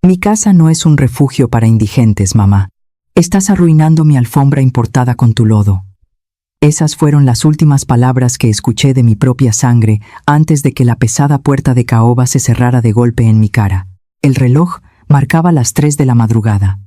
Mi casa no es un refugio para indigentes, mamá. Estás arruinando mi alfombra importada con tu lodo. Esas fueron las últimas palabras que escuché de mi propia sangre antes de que la pesada puerta de caoba se cerrara de golpe en mi cara. El reloj marcaba las 3 de la madrugada.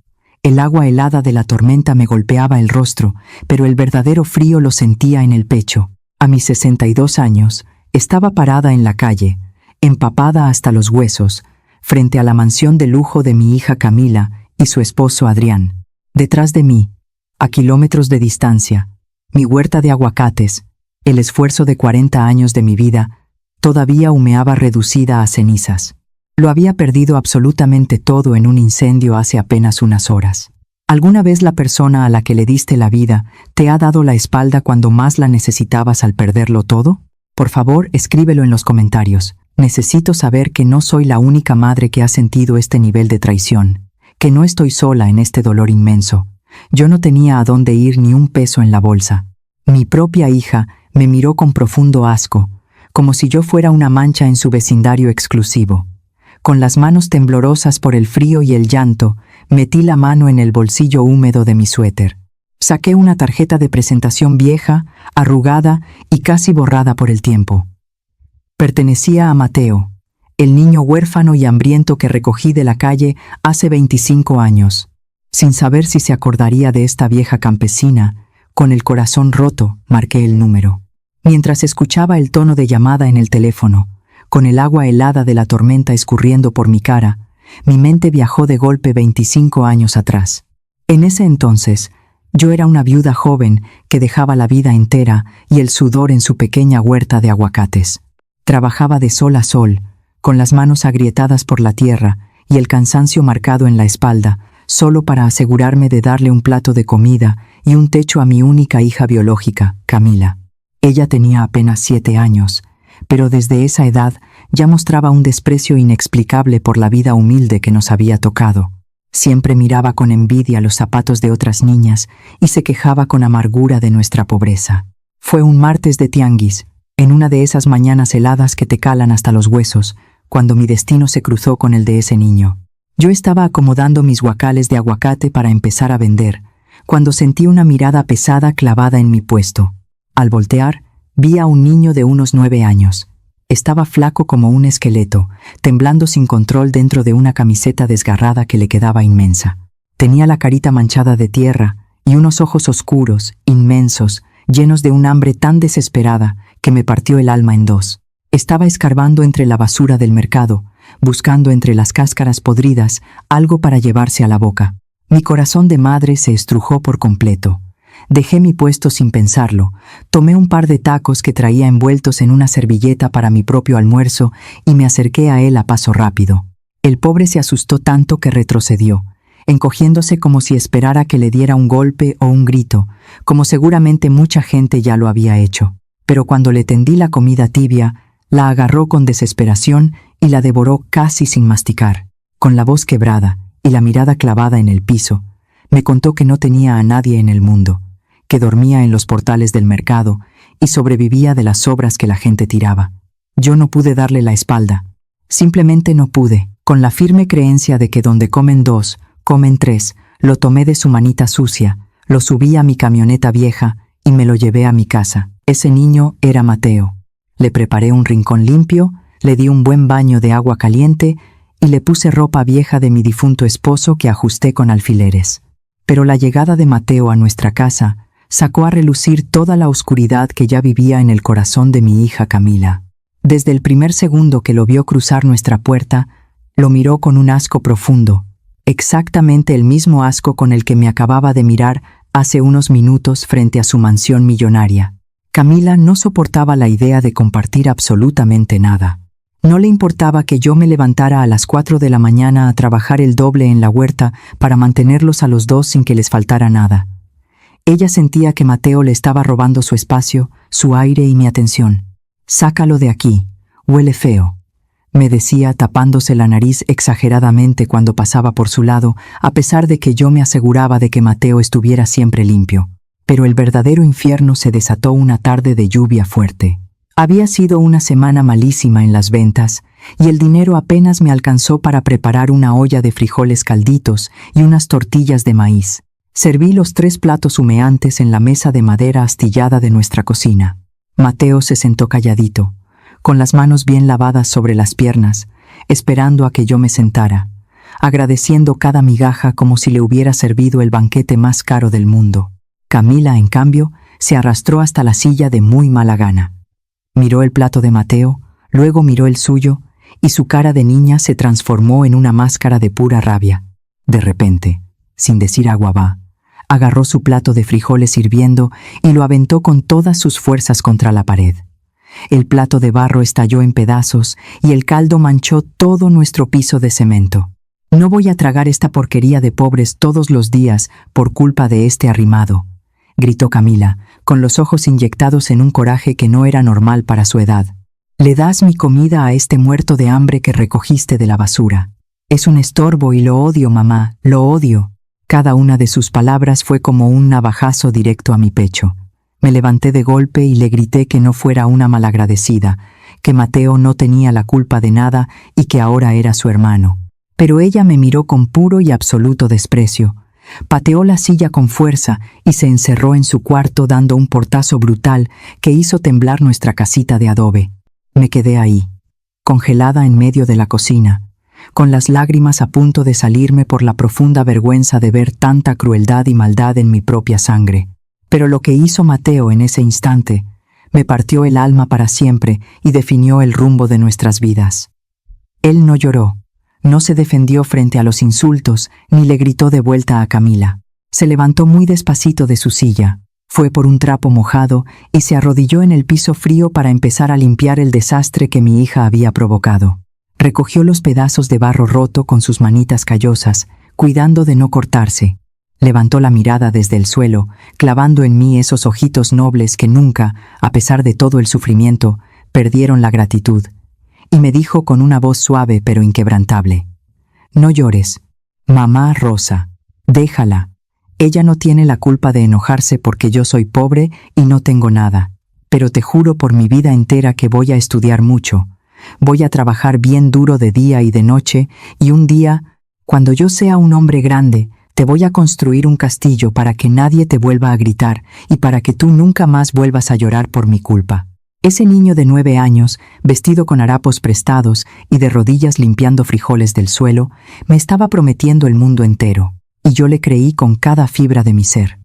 El agua helada de la tormenta me golpeaba el rostro, pero el verdadero frío lo sentía en el pecho. A mis 62 años, estaba parada en la calle, empapada hasta los huesos, frente a la mansión de lujo de mi hija Camila y su esposo Adrián. Detrás de mí, a kilómetros de distancia, mi huerta de aguacates, el esfuerzo de 40 años de mi vida, todavía humeaba reducida a cenizas. Lo había perdido absolutamente todo en un incendio hace apenas unas horas. ¿Alguna vez la persona a la que le diste la vida te ha dado la espalda cuando más la necesitabas al perderlo todo? Por favor, escríbelo en los comentarios. Necesito saber que no soy la única madre que ha sentido este nivel de traición, que no estoy sola en este dolor inmenso. Yo no tenía a dónde ir ni un peso en la bolsa. Mi propia hija me miró con profundo asco, como si yo fuera una mancha en su vecindario exclusivo. Con las manos temblorosas por el frío y el llanto, metí la mano en el bolsillo húmedo de mi suéter. Saqué una tarjeta de presentación vieja, arrugada y casi borrada por el tiempo. Pertenecía a Mateo, el niño huérfano y hambriento que recogí de la calle hace 25 años. Sin saber si se acordaría de esta vieja campesina, con el corazón roto, marqué el número. Mientras escuchaba el tono de llamada en el teléfono, con el agua helada de la tormenta escurriendo por mi cara, mi mente viajó de golpe 25 años atrás. En ese entonces, yo era una viuda joven que dejaba la vida entera y el sudor en su pequeña huerta de aguacates. Trabajaba de sol a sol, con las manos agrietadas por la tierra y el cansancio marcado en la espalda, solo para asegurarme de darle un plato de comida y un techo a mi única hija biológica, Camila. Ella tenía apenas 7 años, pero desde esa edad ya mostraba un desprecio inexplicable por la vida humilde que nos había tocado. Siempre miraba con envidia los zapatos de otras niñas y se quejaba con amargura de nuestra pobreza. Fue un martes de tianguis, en una de esas mañanas heladas que te calan hasta los huesos, cuando mi destino se cruzó con el de ese niño. Yo estaba acomodando mis guacales de aguacate para empezar a vender, cuando sentí una mirada pesada clavada en mi puesto. Al voltear, vi a un niño de unos 9 años. Estaba flaco como un esqueleto, temblando sin control dentro de una camiseta desgarrada que le quedaba inmensa. Tenía la carita manchada de tierra y unos ojos oscuros, inmensos, llenos de un hambre tan desesperada que me partió el alma en dos. Estaba escarbando entre la basura del mercado, buscando entre las cáscaras podridas algo para llevarse a la boca. Mi corazón de madre se estrujó por completo. Dejé mi puesto sin pensarlo, tomé un par de tacos que traía envueltos en una servilleta para mi propio almuerzo y me acerqué a él a paso rápido. El pobre se asustó tanto que retrocedió, encogiéndose como si esperara que le diera un golpe o un grito, como seguramente mucha gente ya lo había hecho. Pero cuando le tendí la comida tibia, la agarró con desesperación y la devoró casi sin masticar. Con la voz quebrada y la mirada clavada en el piso, me contó que no tenía a nadie en el mundo, que dormía en los portales del mercado y sobrevivía de las sobras que la gente tiraba. Yo no pude darle la espalda. Simplemente no pude. Con la firme creencia de que donde comen 2, comen 3, lo tomé de su manita sucia, lo subí a mi camioneta vieja y me lo llevé a mi casa. Ese niño era Mateo. Le preparé un rincón limpio, le di un buen baño de agua caliente y le puse ropa vieja de mi difunto esposo que ajusté con alfileres. Pero la llegada de Mateo a nuestra casa sacó a relucir toda la oscuridad que ya vivía en el corazón de mi hija Camila. Desde el primer segundo que lo vio cruzar nuestra puerta, lo miró con un asco profundo, exactamente el mismo asco con el que me acababa de mirar hace unos minutos frente a su mansión millonaria. Camila no soportaba la idea de compartir absolutamente nada. No le importaba que yo me levantara a las 4 de la mañana a trabajar el doble en la huerta para mantenerlos a los dos sin que les faltara nada. Ella sentía que Mateo le estaba robando su espacio, su aire y mi atención. «Sácalo de aquí, huele feo», me decía tapándose la nariz exageradamente cuando pasaba por su lado, a pesar de que yo me aseguraba de que Mateo estuviera siempre limpio. Pero el verdadero infierno se desató una tarde de lluvia fuerte. Había sido una semana malísima en las ventas y el dinero apenas me alcanzó para preparar una olla de frijoles calditos y unas tortillas de maíz. Serví los 3 platos humeantes en la mesa de madera astillada de nuestra cocina. Mateo se sentó calladito, con las manos bien lavadas sobre las piernas, esperando a que yo me sentara, agradeciendo cada migaja como si le hubiera servido el banquete más caro del mundo. Camila, en cambio, se arrastró hasta la silla de muy mala gana. Miró el plato de Mateo, luego miró el suyo, y su cara de niña se transformó en una máscara de pura rabia. De repente, sin decir agua va, agarró su plato de frijoles hirviendo y lo aventó con todas sus fuerzas contra la pared. El plato de barro estalló en pedazos y el caldo manchó todo nuestro piso de cemento. No voy a tragar esta porquería de pobres todos los días por culpa de este arrimado, gritó Camila, con los ojos inyectados en un coraje que no era normal para su edad. Le das mi comida a este muerto de hambre que recogiste de la basura. Es un estorbo y lo odio, mamá, lo odio. Cada una de sus palabras fue como un navajazo directo a mi pecho. Me levanté de golpe y le grité que no fuera una malagradecida, que Mateo no tenía la culpa de nada y que ahora era su hermano. Pero ella me miró con puro y absoluto desprecio. Pateó la silla con fuerza y se encerró en su cuarto dando un portazo brutal que hizo temblar nuestra casita de adobe. Me quedé ahí, congelada en medio de la cocina, con las lágrimas a punto de salirme por la profunda vergüenza de ver tanta crueldad y maldad en mi propia sangre. Pero lo que hizo Mateo en ese instante me partió el alma para siempre y definió el rumbo de nuestras vidas. Él no lloró, no se defendió frente a los insultos, ni le gritó de vuelta a Camila. Se levantó muy despacito de su silla, fue por un trapo mojado y se arrodilló en el piso frío para empezar a limpiar el desastre que mi hija había provocado. Recogió los pedazos de barro roto con sus manitas callosas, cuidando de no cortarse. Levantó la mirada desde el suelo, clavando en mí esos ojitos nobles que nunca, a pesar de todo el sufrimiento, perdieron la gratitud, y me dijo con una voz suave pero inquebrantable: «No llores, mamá Rosa, déjala. Ella no tiene la culpa de enojarse porque yo soy pobre y no tengo nada, pero te juro por mi vida entera que voy a estudiar mucho. Voy a trabajar bien duro de día y de noche, y un día, cuando yo sea un hombre grande, te voy a construir un castillo para que nadie te vuelva a gritar y para que tú nunca más vuelvas a llorar por mi culpa». Ese niño de 9 años, vestido con harapos prestados y de rodillas limpiando frijoles del suelo, me estaba prometiendo el mundo entero, y yo le creí con cada fibra de mi ser.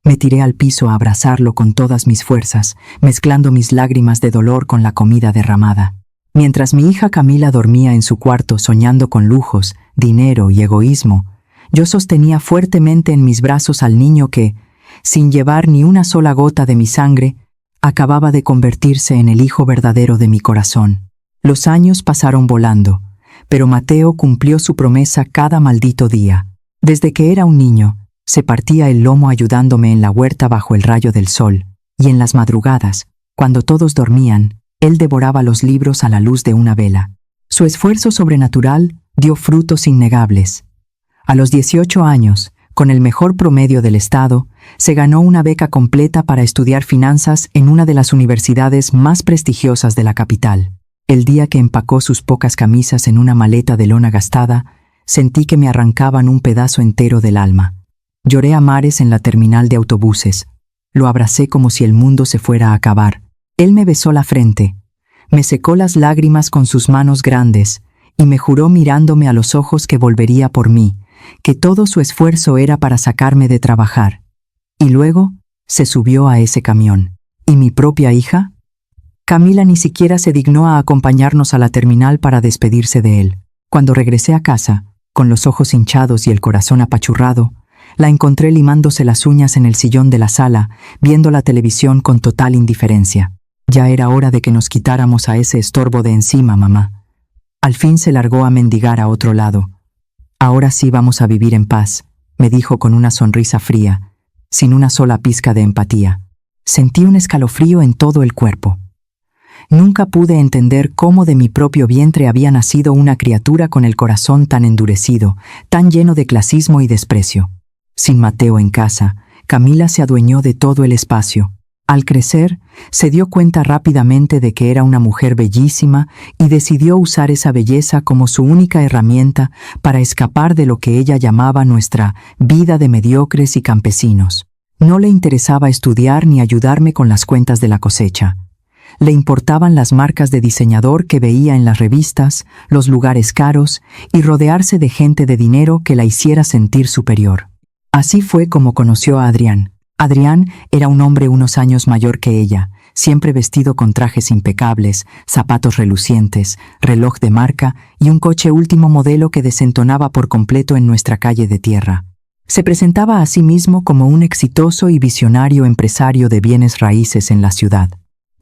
Me tiré al piso a abrazarlo con todas mis fuerzas, mezclando mis lágrimas de dolor con la comida derramada. Mientras mi hija Camila dormía en su cuarto soñando con lujos, dinero y egoísmo, yo sostenía fuertemente en mis brazos al niño que, sin llevar ni una sola gota de mi sangre, acababa de convertirse en el hijo verdadero de mi corazón. Los años pasaron volando, pero Mateo cumplió su promesa cada maldito día. Desde que era un niño, se partía el lomo ayudándome en la huerta bajo el rayo del sol, y en las madrugadas, cuando todos dormían, él devoraba los libros a la luz de una vela. Su esfuerzo sobrenatural dio frutos innegables. A los 18 años, con el mejor promedio del estado, se ganó una beca completa para estudiar finanzas en una de las universidades más prestigiosas de la capital. El día que empacó sus pocas camisas en una maleta de lona gastada, sentí que me arrancaban un pedazo entero del alma. Lloré a mares en la terminal de autobuses. Lo abracé como si el mundo se fuera a acabar. Él me besó la frente, me secó las lágrimas con sus manos grandes y me juró mirándome a los ojos que volvería por mí, que todo su esfuerzo era para sacarme de trabajar. Y luego se subió a ese camión. ¿Y mi propia hija? Camila ni siquiera se dignó a acompañarnos a la terminal para despedirse de él. Cuando regresé a casa, con los ojos hinchados y el corazón apachurrado, la encontré limándose las uñas en el sillón de la sala, viendo la televisión con total indiferencia. Ya era hora de que nos quitáramos a ese estorbo de encima, mamá. Al fin se largó a mendigar a otro lado. Ahora sí vamos a vivir en paz, me dijo con una sonrisa fría, sin una sola pizca de empatía. Sentí un escalofrío en todo el cuerpo. Nunca pude entender cómo de mi propio vientre había nacido una criatura con el corazón tan endurecido, tan lleno de clasismo y desprecio. Sin Mateo en casa, Camila se adueñó de todo el espacio. Al crecer, se dio cuenta rápidamente de que era una mujer bellísima y decidió usar esa belleza como su única herramienta para escapar de lo que ella llamaba nuestra vida de mediocres y campesinos. No le interesaba estudiar ni ayudarme con las cuentas de la cosecha. Le importaban las marcas de diseñador que veía en las revistas, los lugares caros y rodearse de gente de dinero que la hiciera sentir superior. Así fue como conoció a Adrián. Adrián era un hombre unos años mayor que ella, siempre vestido con trajes impecables, zapatos relucientes, reloj de marca y un coche último modelo que desentonaba por completo en nuestra calle de tierra. Se presentaba a sí mismo como un exitoso y visionario empresario de bienes raíces en la ciudad.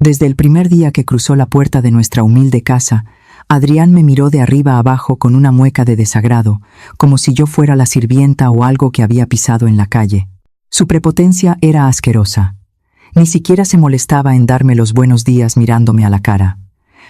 Desde el primer día que cruzó la puerta de nuestra humilde casa, Adrián me miró de arriba a abajo con una mueca de desagrado, como si yo fuera la sirvienta o algo que había pisado en la calle. Su prepotencia era asquerosa. Ni siquiera se molestaba en darme los buenos días mirándome a la cara.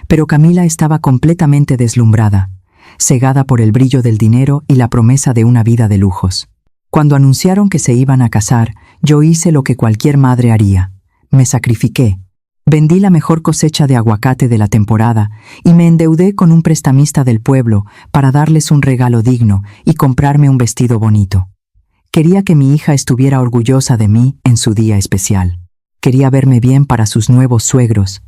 Pero Camila estaba completamente deslumbrada, cegada por el brillo del dinero y la promesa de una vida de lujos. Cuando anunciaron que se iban a casar, yo hice lo que cualquier madre haría. Me sacrifiqué. Vendí la mejor cosecha de aguacate de la temporada y me endeudé con un prestamista del pueblo para darles un regalo digno y comprarme un vestido bonito. Quería que mi hija estuviera orgullosa de mí en su día especial. Quería verme bien para sus nuevos suegros.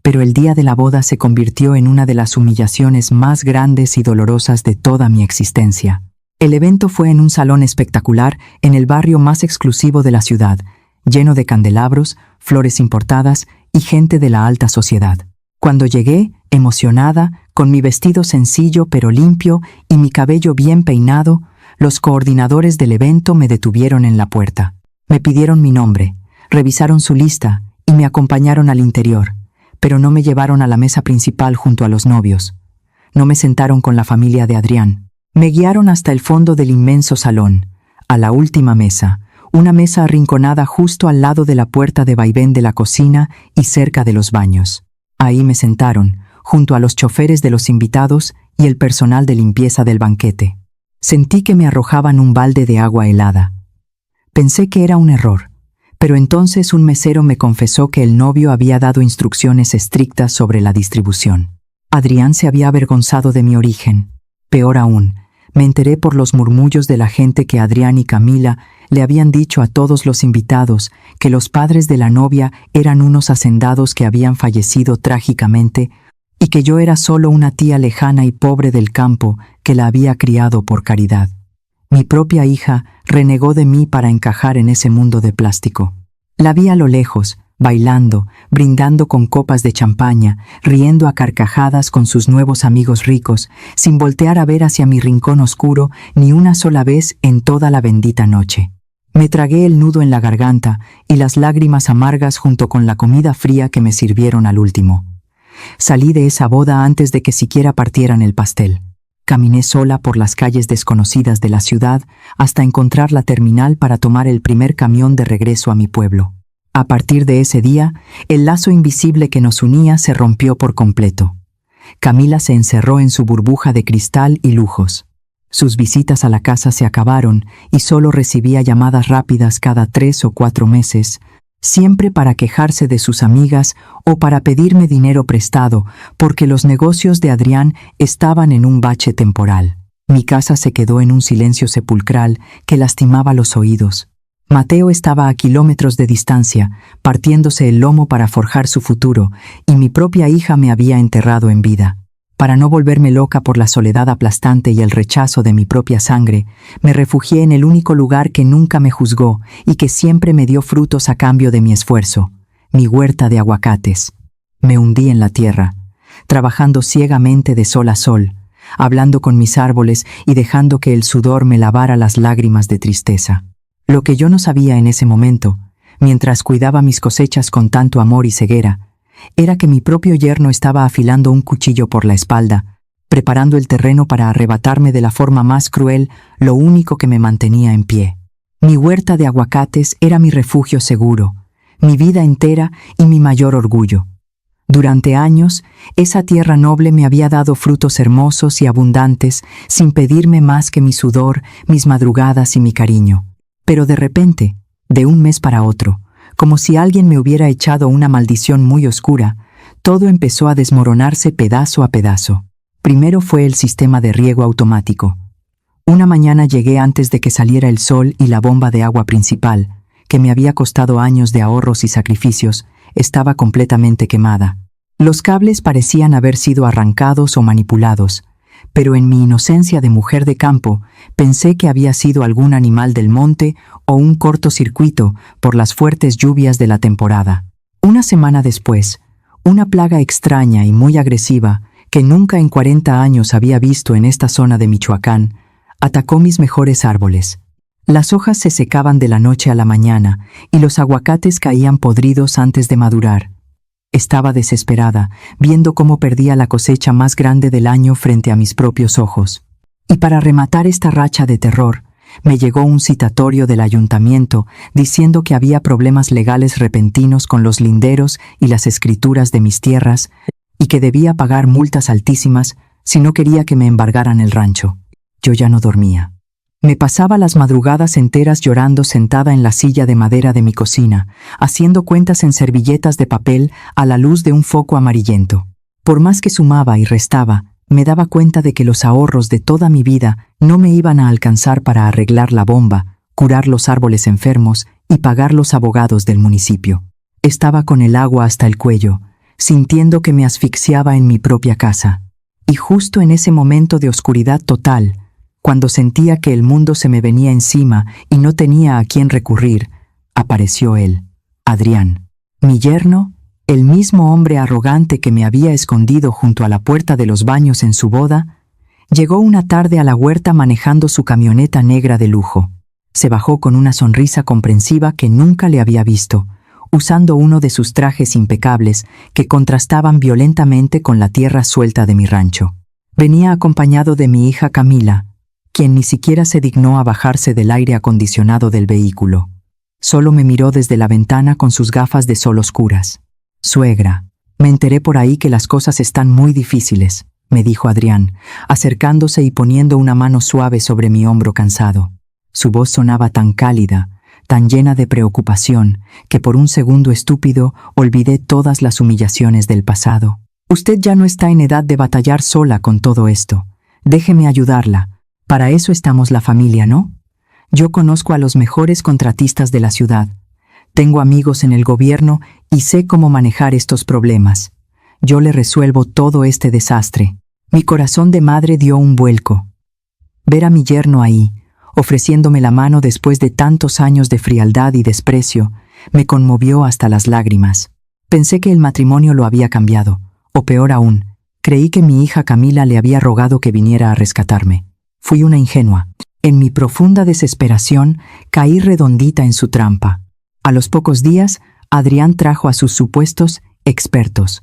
Pero el día de la boda se convirtió en una de las humillaciones más grandes y dolorosas de toda mi existencia. El evento fue en un salón espectacular en el barrio más exclusivo de la ciudad, lleno de candelabros, flores importadas y gente de la alta sociedad. Cuando llegué, emocionada, con mi vestido sencillo pero limpio y mi cabello bien peinado, los coordinadores del evento me detuvieron en la puerta. Me pidieron mi nombre, revisaron su lista y me acompañaron al interior, pero no me llevaron a la mesa principal junto a los novios. No me sentaron con la familia de Adrián. Me guiaron hasta el fondo del inmenso salón, a la última mesa, una mesa arrinconada justo al lado de la puerta de vaivén de la cocina y cerca de los baños. Ahí me sentaron, junto a los choferes de los invitados y el personal de limpieza del banquete. Sentí que me arrojaban un balde de agua helada. Pensé que era un error, pero entonces un mesero me confesó que el novio había dado instrucciones estrictas sobre la distribución. Adrián se había avergonzado de mi origen. Peor aún, me enteré por los murmullos de la gente que Adrián y Camila le habían dicho a todos los invitados que los padres de la novia eran unos hacendados que habían fallecido trágicamente y que yo era solo una tía lejana y pobre del campo que la había criado por caridad. Mi propia hija renegó de mí para encajar en ese mundo de plástico. La vi a lo lejos, bailando, brindando con copas de champaña, riendo a carcajadas con sus nuevos amigos ricos, sin voltear a ver hacia mi rincón oscuro ni una sola vez en toda la bendita noche. Me tragué el nudo en la garganta y las lágrimas amargas junto con la comida fría que me sirvieron al último. Salí de esa boda antes de que siquiera partieran el pastel. Caminé sola por las calles desconocidas de la ciudad hasta encontrar la terminal para tomar el primer camión de regreso a mi pueblo. A partir de ese día, el lazo invisible que nos unía se rompió por completo. Camila se encerró en su burbuja de cristal y lujos. Sus visitas a la casa se acabaron y solo recibía llamadas rápidas cada 3 o 4 meses, siempre para quejarse de sus amigas o para pedirme dinero prestado, porque los negocios de Adrián estaban en un bache temporal. Mi casa se quedó en un silencio sepulcral que lastimaba los oídos. Mateo estaba a kilómetros de distancia, partiéndose el lomo para forjar su futuro, y mi propia hija me había enterrado en vida. Para no volverme loca por la soledad aplastante y el rechazo de mi propia sangre, me refugié en el único lugar que nunca me juzgó y que siempre me dio frutos a cambio de mi esfuerzo, mi huerta de aguacates. Me hundí en la tierra, trabajando ciegamente de sol a sol, hablando con mis árboles y dejando que el sudor me lavara las lágrimas de tristeza. Lo que yo no sabía en ese momento, mientras cuidaba mis cosechas con tanto amor y ceguera, era que mi propio yerno estaba afilando un cuchillo por la espalda, preparando el terreno para arrebatarme de la forma más cruel lo único que me mantenía en pie. Mi huerta de aguacates era mi refugio seguro, mi vida entera y mi mayor orgullo. Durante años, esa tierra noble me había dado frutos hermosos y abundantes sin pedirme más que mi sudor, mis madrugadas y mi cariño. Pero de repente, de un mes para otro, Como si alguien me hubiera echado una maldición muy oscura, todo empezó a desmoronarse pedazo a pedazo. Primero fue el sistema de riego automático. Una mañana llegué antes de que saliera el sol y la bomba de agua principal, que me había costado años de ahorros y sacrificios, estaba completamente quemada. Los cables parecían haber sido arrancados o manipulados, pero en mi inocencia de mujer de campo pensé que había sido algún animal del monte o un cortocircuito por las fuertes lluvias de la temporada. Una semana después, una plaga extraña y muy agresiva que nunca en 40 años había visto en esta zona de Michoacán, atacó mis mejores árboles. Las hojas se secaban de la noche a la mañana y los aguacates caían podridos antes de madurar. Estaba desesperada, viendo cómo perdía la cosecha más grande del año frente a mis propios ojos. Y para rematar esta racha de terror, me llegó un citatorio del ayuntamiento diciendo que había problemas legales repentinos con los linderos y las escrituras de mis tierras y que debía pagar multas altísimas si no quería que me embargaran el rancho. Yo ya no dormía. Me pasaba las madrugadas enteras llorando sentada en la silla de madera de mi cocina, haciendo cuentas en servilletas de papel a la luz de un foco amarillento. Por más que sumaba y restaba, me daba cuenta de que los ahorros de toda mi vida no me iban a alcanzar para arreglar la bomba, curar los árboles enfermos y pagar los abogados del municipio. Estaba con el agua hasta el cuello, sintiendo que me asfixiaba en mi propia casa. Y justo en ese momento de oscuridad total, cuando sentía que el mundo se me venía encima y no tenía a quién recurrir, apareció él, Adrián, mi yerno, el mismo hombre arrogante que me había escondido junto a la puerta de los baños en su boda. Llegó una tarde a la huerta manejando su camioneta negra de lujo. Se bajó con una sonrisa comprensiva que nunca le había visto, usando uno de sus trajes impecables que contrastaban violentamente con la tierra suelta de mi rancho. Venía acompañado de mi hija Camila, quien ni siquiera se dignó a bajarse del aire acondicionado del vehículo. Solo me miró desde la ventana con sus gafas de sol oscuras. «Suegra, me enteré por ahí que las cosas están muy difíciles», me dijo Adrián, acercándose y poniendo una mano suave sobre mi hombro cansado. Su voz sonaba tan cálida, tan llena de preocupación, que por un segundo estúpido olvidé todas las humillaciones del pasado. «Usted ya no está en edad de batallar sola con todo esto. Déjeme ayudarla. Para eso estamos la familia, ¿no? Yo conozco a los mejores contratistas de la ciudad. Tengo amigos en el gobierno y sé cómo manejar estos problemas. Yo le resuelvo todo este desastre». Mi corazón de madre dio un vuelco. Ver a mi yerno ahí, ofreciéndome la mano después de tantos años de frialdad y desprecio, me conmovió hasta las lágrimas. Pensé que el matrimonio lo había cambiado, o peor aún, creí que mi hija Camila le había rogado que viniera a rescatarme. Fui una ingenua. En mi profunda desesperación, caí redondita en su trampa. A los pocos días, Adrián trajo a sus supuestos expertos.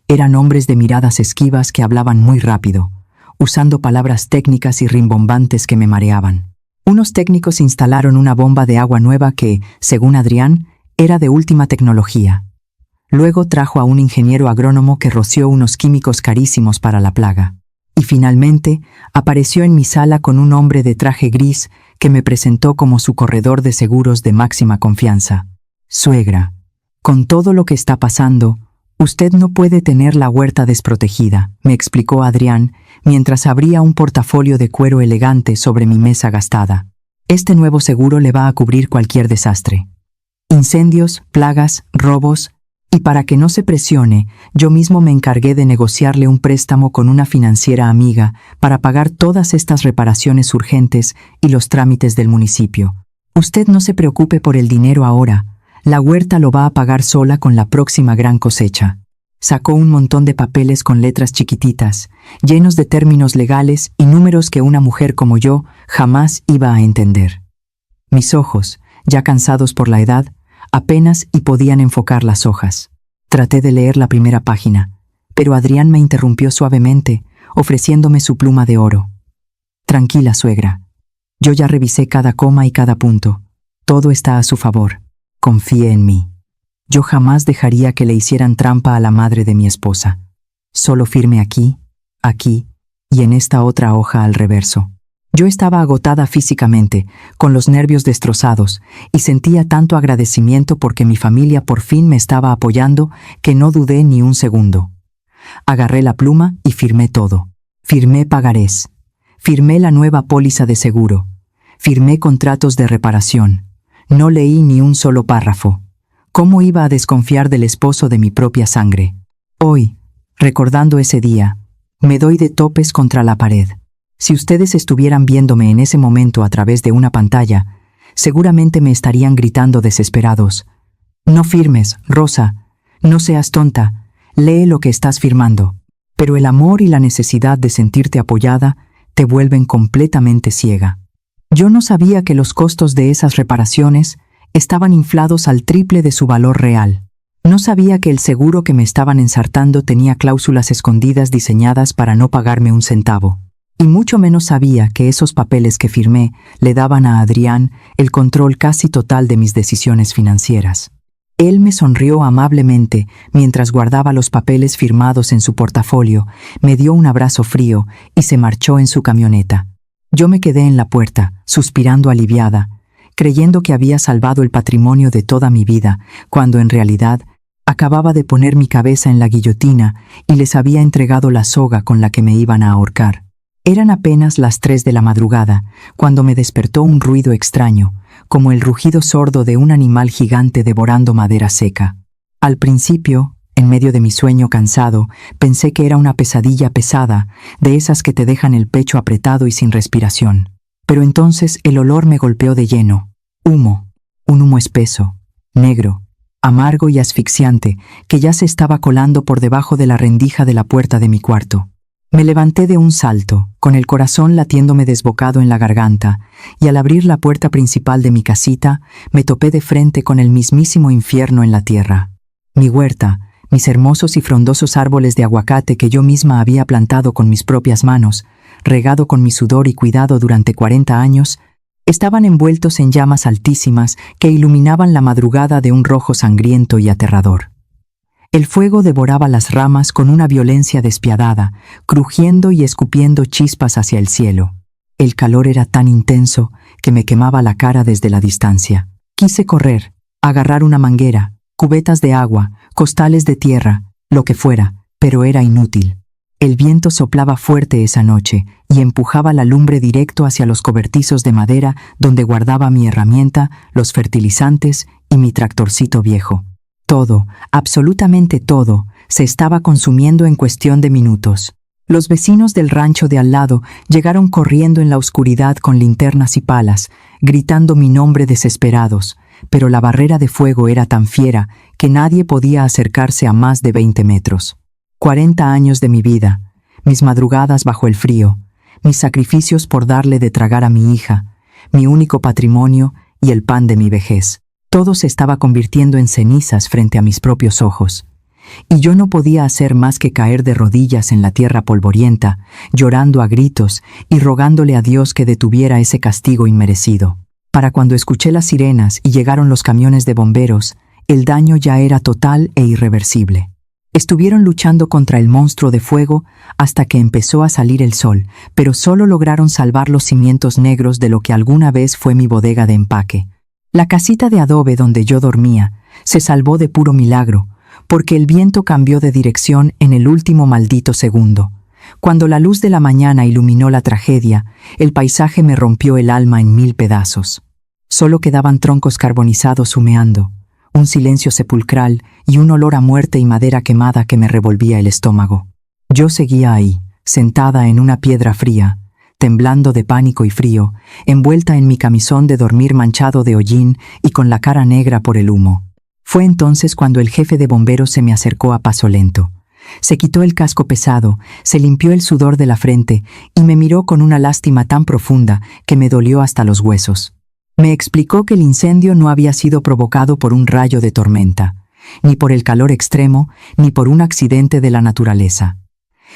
Eran hombres de miradas esquivas que hablaban muy rápido, usando palabras técnicas y rimbombantes que me mareaban. Unos técnicos instalaron una bomba de agua nueva que, según Adrián, era de última tecnología. Luego trajo a un ingeniero agrónomo que roció unos químicos carísimos para la plaga. Y finalmente, apareció en mi sala con un hombre de traje gris que me presentó como su corredor de seguros de máxima confianza. «Suegra, con todo lo que está pasando, usted no puede tener la huerta desprotegida», me explicó Adrián, mientras abría un portafolio de cuero elegante sobre mi mesa gastada. «Este nuevo seguro le va a cubrir cualquier desastre. Incendios, plagas, robos, y para que no se presione, yo mismo me encargué de negociarle un préstamo con una financiera amiga para pagar todas estas reparaciones urgentes y los trámites del municipio. Usted no se preocupe por el dinero ahora, la huerta lo va a pagar sola con la próxima gran cosecha». Sacó un montón de papeles con letras chiquititas, llenos de términos legales y números que una mujer como yo jamás iba a entender. Mis ojos, ya cansados por la edad, apenas y podían enfocar las hojas. Traté de leer la primera página, pero Adrián me interrumpió suavemente, ofreciéndome su pluma de oro. «Tranquila, suegra. Yo ya revisé cada coma y cada punto. Todo está a su favor. Confíe en mí. Yo jamás dejaría que le hicieran trampa a la madre de mi esposa. Solo firme aquí, aquí y en esta otra hoja al reverso». Yo estaba agotada físicamente, con los nervios destrozados, y sentía tanto agradecimiento porque mi familia por fin me estaba apoyando que no dudé ni un segundo. Agarré la pluma y firmé todo. Firmé pagarés. Firmé la nueva póliza de seguro. Firmé contratos de reparación. No leí ni un solo párrafo. ¿Cómo iba a desconfiar del esposo de mi propia sangre? Hoy, recordando ese día, me doy de topes contra la pared. Si ustedes estuvieran viéndome en ese momento a través de una pantalla, seguramente me estarían gritando desesperados. No firmes, Rosa. No seas tonta. Lee lo que estás firmando. Pero el amor y la necesidad de sentirte apoyada te vuelven completamente ciega. Yo no sabía que los costos de esas reparaciones estaban inflados al triple de su valor real. No sabía que el seguro que me estaban ensartando tenía cláusulas escondidas diseñadas para no pagarme un centavo. Y mucho menos sabía que esos papeles que firmé le daban a Adrián el control casi total de mis decisiones financieras. Él me sonrió amablemente mientras guardaba los papeles firmados en su portafolio, me dio un abrazo frío y se marchó en su camioneta. Yo me quedé en la puerta, suspirando aliviada, creyendo que había salvado el patrimonio de toda mi vida, cuando en realidad acababa de poner mi cabeza en la guillotina y les había entregado la soga con la que me iban a ahorcar. Eran apenas las 3 de la madrugada, cuando me despertó un ruido extraño, como el rugido sordo de un animal gigante devorando madera seca. Al principio, en medio de mi sueño cansado, pensé que era una pesadilla pesada, de esas que te dejan el pecho apretado y sin respiración. Pero entonces el olor me golpeó de lleno. Humo. Un humo espeso, negro, amargo y asfixiante, que ya se estaba colando por debajo de la rendija de la puerta de mi cuarto. Me levanté de un salto, con el corazón latiéndome desbocado en la garganta, y al abrir la puerta principal de mi casita, me topé de frente con el mismísimo infierno en la tierra. Mi huerta, mis hermosos y frondosos árboles de aguacate que yo misma había plantado con mis propias manos, regado con mi sudor y cuidado durante 40 años, estaban envueltos en llamas altísimas que iluminaban la madrugada de un rojo sangriento y aterrador. El fuego devoraba las ramas con una violencia despiadada, crujiendo y escupiendo chispas hacia el cielo. El calor era tan intenso que me quemaba la cara desde la distancia. Quise correr, agarrar una manguera, cubetas de agua, costales de tierra, lo que fuera, pero era inútil. El viento soplaba fuerte esa noche y empujaba la lumbre directo hacia los cobertizos de madera donde guardaba mi herramienta, los fertilizantes y mi tractorcito viejo. Todo, absolutamente todo, se estaba consumiendo en cuestión de minutos. Los vecinos del rancho de al lado llegaron corriendo en la oscuridad con linternas y palas, gritando mi nombre desesperados, pero la barrera de fuego era tan fiera que nadie podía acercarse a más de 20 metros. 40 años de mi vida, mis madrugadas bajo el frío, mis sacrificios por darle de tragar a mi hija, mi único patrimonio y el pan de mi vejez. Todo se estaba convirtiendo en cenizas frente a mis propios ojos, y yo no podía hacer más que caer de rodillas en la tierra polvorienta, llorando a gritos y rogándole a Dios que detuviera ese castigo inmerecido. Para cuando escuché las sirenas y llegaron los camiones de bomberos, el daño ya era total e irreversible. Estuvieron luchando contra el monstruo de fuego hasta que empezó a salir el sol, pero solo lograron salvar los cimientos negros de lo que alguna vez fue mi bodega de empaque. La casita de adobe donde yo dormía se salvó de puro milagro, porque el viento cambió de dirección en el último maldito segundo. Cuando la luz de la mañana iluminó la tragedia, el paisaje me rompió el alma en 1000 pedazos. Solo quedaban troncos carbonizados humeando, un silencio sepulcral y un olor a muerte y madera quemada que me revolvía el estómago. Yo seguía ahí, sentada en una piedra fría, temblando de pánico y frío, envuelta en mi camisón de dormir manchado de hollín y con la cara negra por el humo. Fue entonces cuando el jefe de bomberos se me acercó a paso lento. Se quitó el casco pesado, se limpió el sudor de la frente y me miró con una lástima tan profunda que me dolió hasta los huesos. Me explicó que el incendio no había sido provocado por un rayo de tormenta, ni por el calor extremo, ni por un accidente de la naturaleza.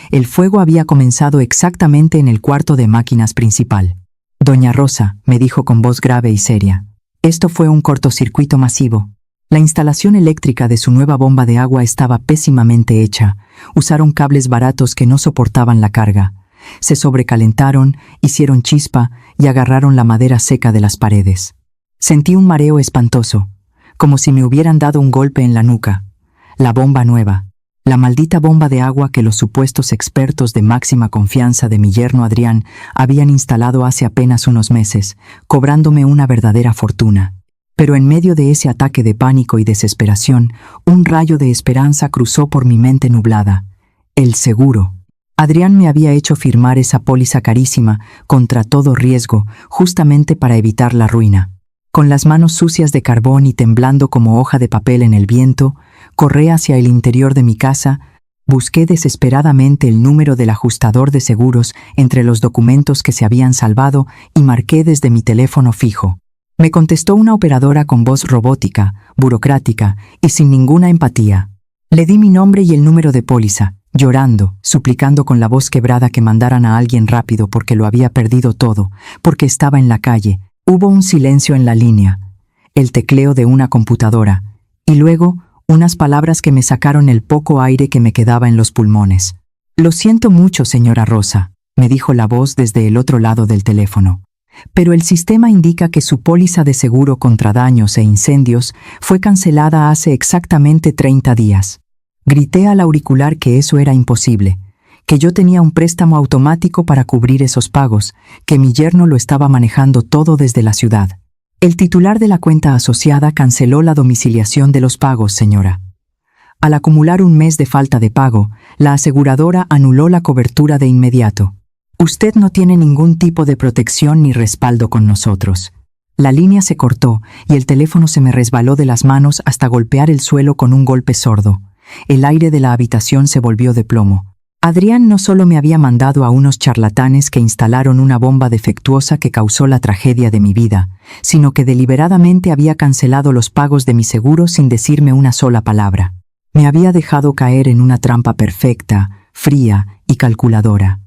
El fuego había comenzado exactamente en el cuarto de máquinas principal. «Doña Rosa», me dijo con voz grave y seria, «esto fue un cortocircuito masivo. La instalación eléctrica de su nueva bomba de agua estaba pésimamente hecha. Usaron cables baratos que no soportaban la carga. Se sobrecalentaron, hicieron chispa y agarraron la madera seca de las paredes. Sentí un mareo espantoso, como si me hubieran dado un golpe en la nuca. La bomba nueva, la maldita bomba de agua que los supuestos expertos de máxima confianza de mi yerno Adrián habían instalado hace apenas unos meses, cobrándome una verdadera fortuna. Pero en medio de ese ataque de pánico y desesperación, un rayo de esperanza cruzó por mi mente nublada. El seguro. Adrián me había hecho firmar esa póliza carísima contra todo riesgo, justamente para evitar la ruina. Con las manos sucias de carbón y temblando como hoja de papel en el viento, corrí hacia el interior de mi casa, busqué desesperadamente el número del ajustador de seguros entre los documentos que se habían salvado y marqué desde mi teléfono fijo. Me contestó una operadora con voz robótica, burocrática y sin ninguna empatía. Le di mi nombre y el número de póliza, llorando, suplicando con la voz quebrada que mandaran a alguien rápido porque lo había perdido todo, porque estaba en la calle. Hubo un silencio en la línea, el tecleo de una computadora, y luego unas palabras que me sacaron el poco aire que me quedaba en los pulmones. «Lo siento mucho, señora Rosa», me dijo la voz desde el otro lado del teléfono. «Pero el sistema indica que su póliza de seguro contra daños e incendios fue cancelada hace exactamente 30 días». Grité al auricular que eso era imposible, que yo tenía un préstamo automático para cubrir esos pagos, que mi yerno lo estaba manejando todo desde la ciudad. El titular de la cuenta asociada canceló la domiciliación de los pagos, señora. Al acumular un mes de falta de pago, la aseguradora anuló la cobertura de inmediato. Usted no tiene ningún tipo de protección ni respaldo con nosotros. La línea se cortó y el teléfono se me resbaló de las manos hasta golpear el suelo con un golpe sordo. El aire de la habitación se volvió de plomo. Adrián no solo me había mandado a unos charlatanes que instalaron una bomba defectuosa que causó la tragedia de mi vida, sino que deliberadamente había cancelado los pagos de mi seguro sin decirme una sola palabra. Me había dejado caer en una trampa perfecta, fría y calculadora.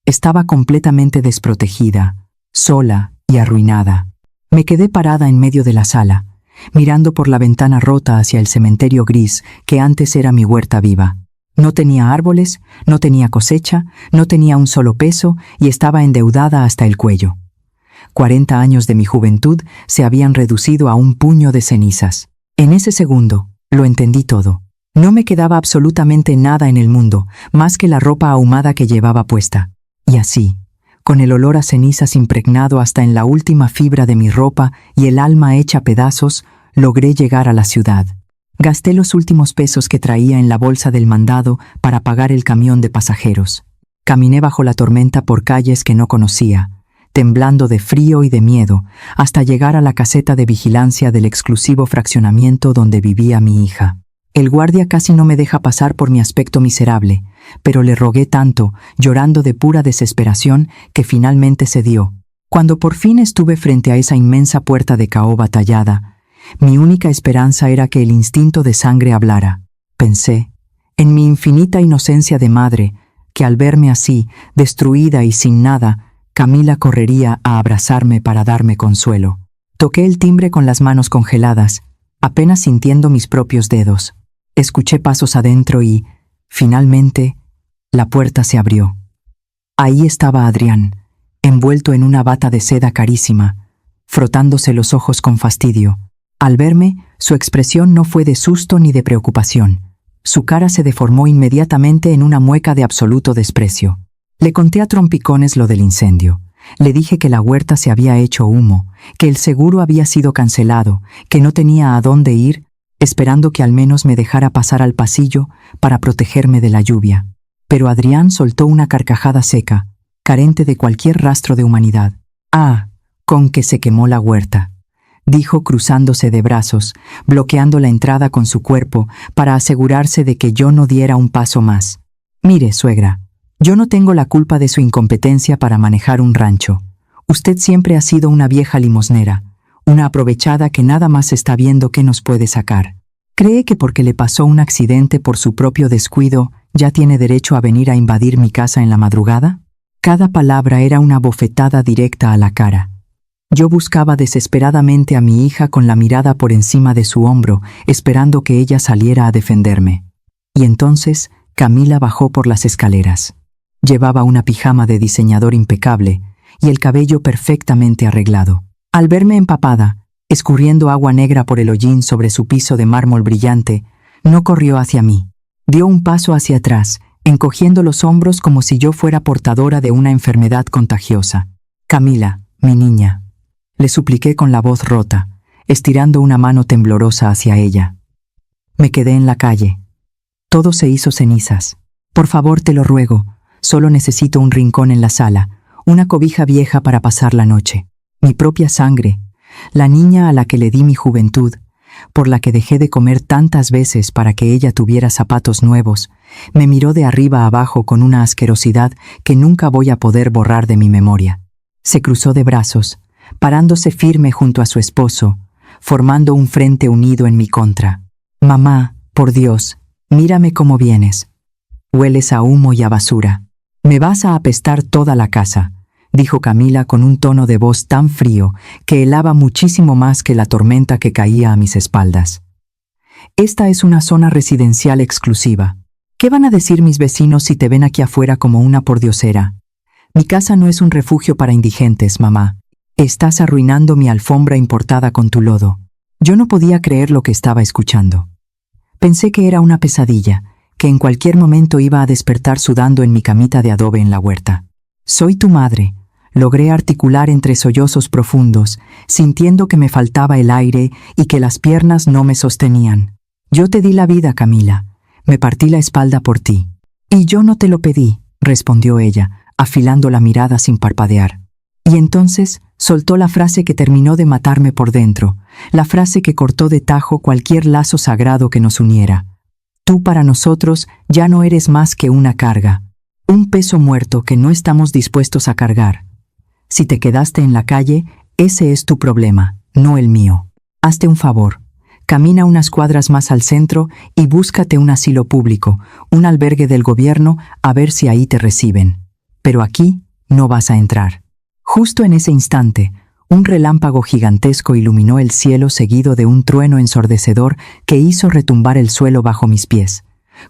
Estaba completamente desprotegida, sola y arruinada. Me quedé parada en medio de la sala, mirando por la ventana rota hacia el cementerio gris que antes era mi huerta viva. No tenía árboles, no tenía cosecha, no tenía un solo peso y estaba endeudada hasta el cuello. 40 años de mi juventud se habían reducido a un puño de cenizas. En ese segundo, lo entendí todo. No me quedaba absolutamente nada en el mundo, más que la ropa ahumada que llevaba puesta. Y así, con el olor a cenizas impregnado hasta en la última fibra de mi ropa y el alma hecha pedazos, logré llegar a la ciudad. Gasté los últimos pesos que traía en la bolsa del mandado para pagar el camión de pasajeros. Caminé bajo la tormenta por calles que no conocía, temblando de frío y de miedo, hasta llegar a la caseta de vigilancia del exclusivo fraccionamiento donde vivía mi hija. El guardia casi no me deja pasar por mi aspecto miserable, pero le rogué tanto, llorando de pura desesperación, que finalmente cedió. Cuando por fin estuve frente a esa inmensa puerta de caoba tallada, mi única esperanza era que el instinto de sangre hablara. Pensé, en mi infinita inocencia de madre, que al verme así, destruida y sin nada, Camila correría a abrazarme para darme consuelo. Toqué el timbre con las manos congeladas, apenas sintiendo mis propios dedos. Escuché pasos adentro y, finalmente, la puerta se abrió. Ahí estaba Adrián, envuelto en una bata de seda carísima, frotándose los ojos con fastidio. Al verme, su expresión no fue de susto ni de preocupación. Su cara se deformó inmediatamente en una mueca de absoluto desprecio. Le conté a trompicones lo del incendio. Le dije que la huerta se había hecho humo, que el seguro había sido cancelado, que no tenía a dónde ir, esperando que al menos me dejara pasar al pasillo para protegerme de la lluvia. Pero Adrián soltó una carcajada seca, carente de cualquier rastro de humanidad. «Ah, con que se quemó la huerta», dijo cruzándose de brazos, bloqueando la entrada con su cuerpo para asegurarse de que yo no diera un paso más. «Mire, suegra, yo no tengo la culpa de su incompetencia para manejar un rancho. Usted siempre ha sido una vieja limosnera, una aprovechada que nada más está viendo qué nos puede sacar. ¿Cree que porque le pasó un accidente por su propio descuido, ya tiene derecho a venir a invadir mi casa en la madrugada?» Cada palabra era una bofetada directa a la cara. Yo buscaba desesperadamente a mi hija con la mirada por encima de su hombro, esperando que ella saliera a defenderme. Y entonces Camila bajó por las escaleras. Llevaba una pijama de diseñador impecable y el cabello perfectamente arreglado. Al verme empapada, escurriendo agua negra por el hollín sobre su piso de mármol brillante, no corrió hacia mí. Dio un paso hacia atrás, encogiendo los hombros como si yo fuera portadora de una enfermedad contagiosa. «Camila, mi niña», le supliqué con la voz rota, estirando una mano temblorosa hacia ella. Me quedé en la calle. Todo se hizo cenizas. «Por favor, te lo ruego, solo necesito un rincón en la sala, una cobija vieja para pasar la noche. Mi propia sangre, la niña a la que le di mi juventud, por la que dejé de comer tantas veces para que ella tuviera zapatos nuevos, me miró de arriba a abajo con una asquerosidad que nunca voy a poder borrar de mi memoria. Se cruzó de brazos, parándose firme junto a su esposo, formando un frente unido en mi contra. «Mamá, por Dios, mírame cómo vienes. Hueles a humo y a basura. Me vas a apestar toda la casa», dijo Camila con un tono de voz tan frío que helaba muchísimo más que la tormenta que caía a mis espaldas. «Esta es una zona residencial exclusiva. ¿Qué van a decir mis vecinos si te ven aquí afuera como una pordiosera? Mi casa no es un refugio para indigentes, mamá. Estás arruinando mi alfombra importada con tu lodo». Yo no podía creer lo que estaba escuchando. Pensé que era una pesadilla, que en cualquier momento iba a despertar sudando en mi camita de adobe en la huerta. «Soy tu madre», logré articular entre sollozos profundos, sintiendo que me faltaba el aire y que las piernas no me sostenían. «Yo te di la vida, Camila. Me partí la espalda por ti». «Y yo no te lo pedí», respondió ella, afilando la mirada sin parpadear. Y entonces soltó la frase que terminó de matarme por dentro, la frase que cortó de tajo cualquier lazo sagrado que nos uniera. «Tú para nosotros ya no eres más que una carga, un peso muerto que no estamos dispuestos a cargar. Si te quedaste en la calle, ese es tu problema, no el mío. Hazte un favor, camina unas cuadras más al centro y búscate un asilo público, un albergue del gobierno, a ver si ahí te reciben. Pero aquí no vas a entrar». Justo en ese instante, un relámpago gigantesco iluminó el cielo seguido de un trueno ensordecedor que hizo retumbar el suelo bajo mis pies,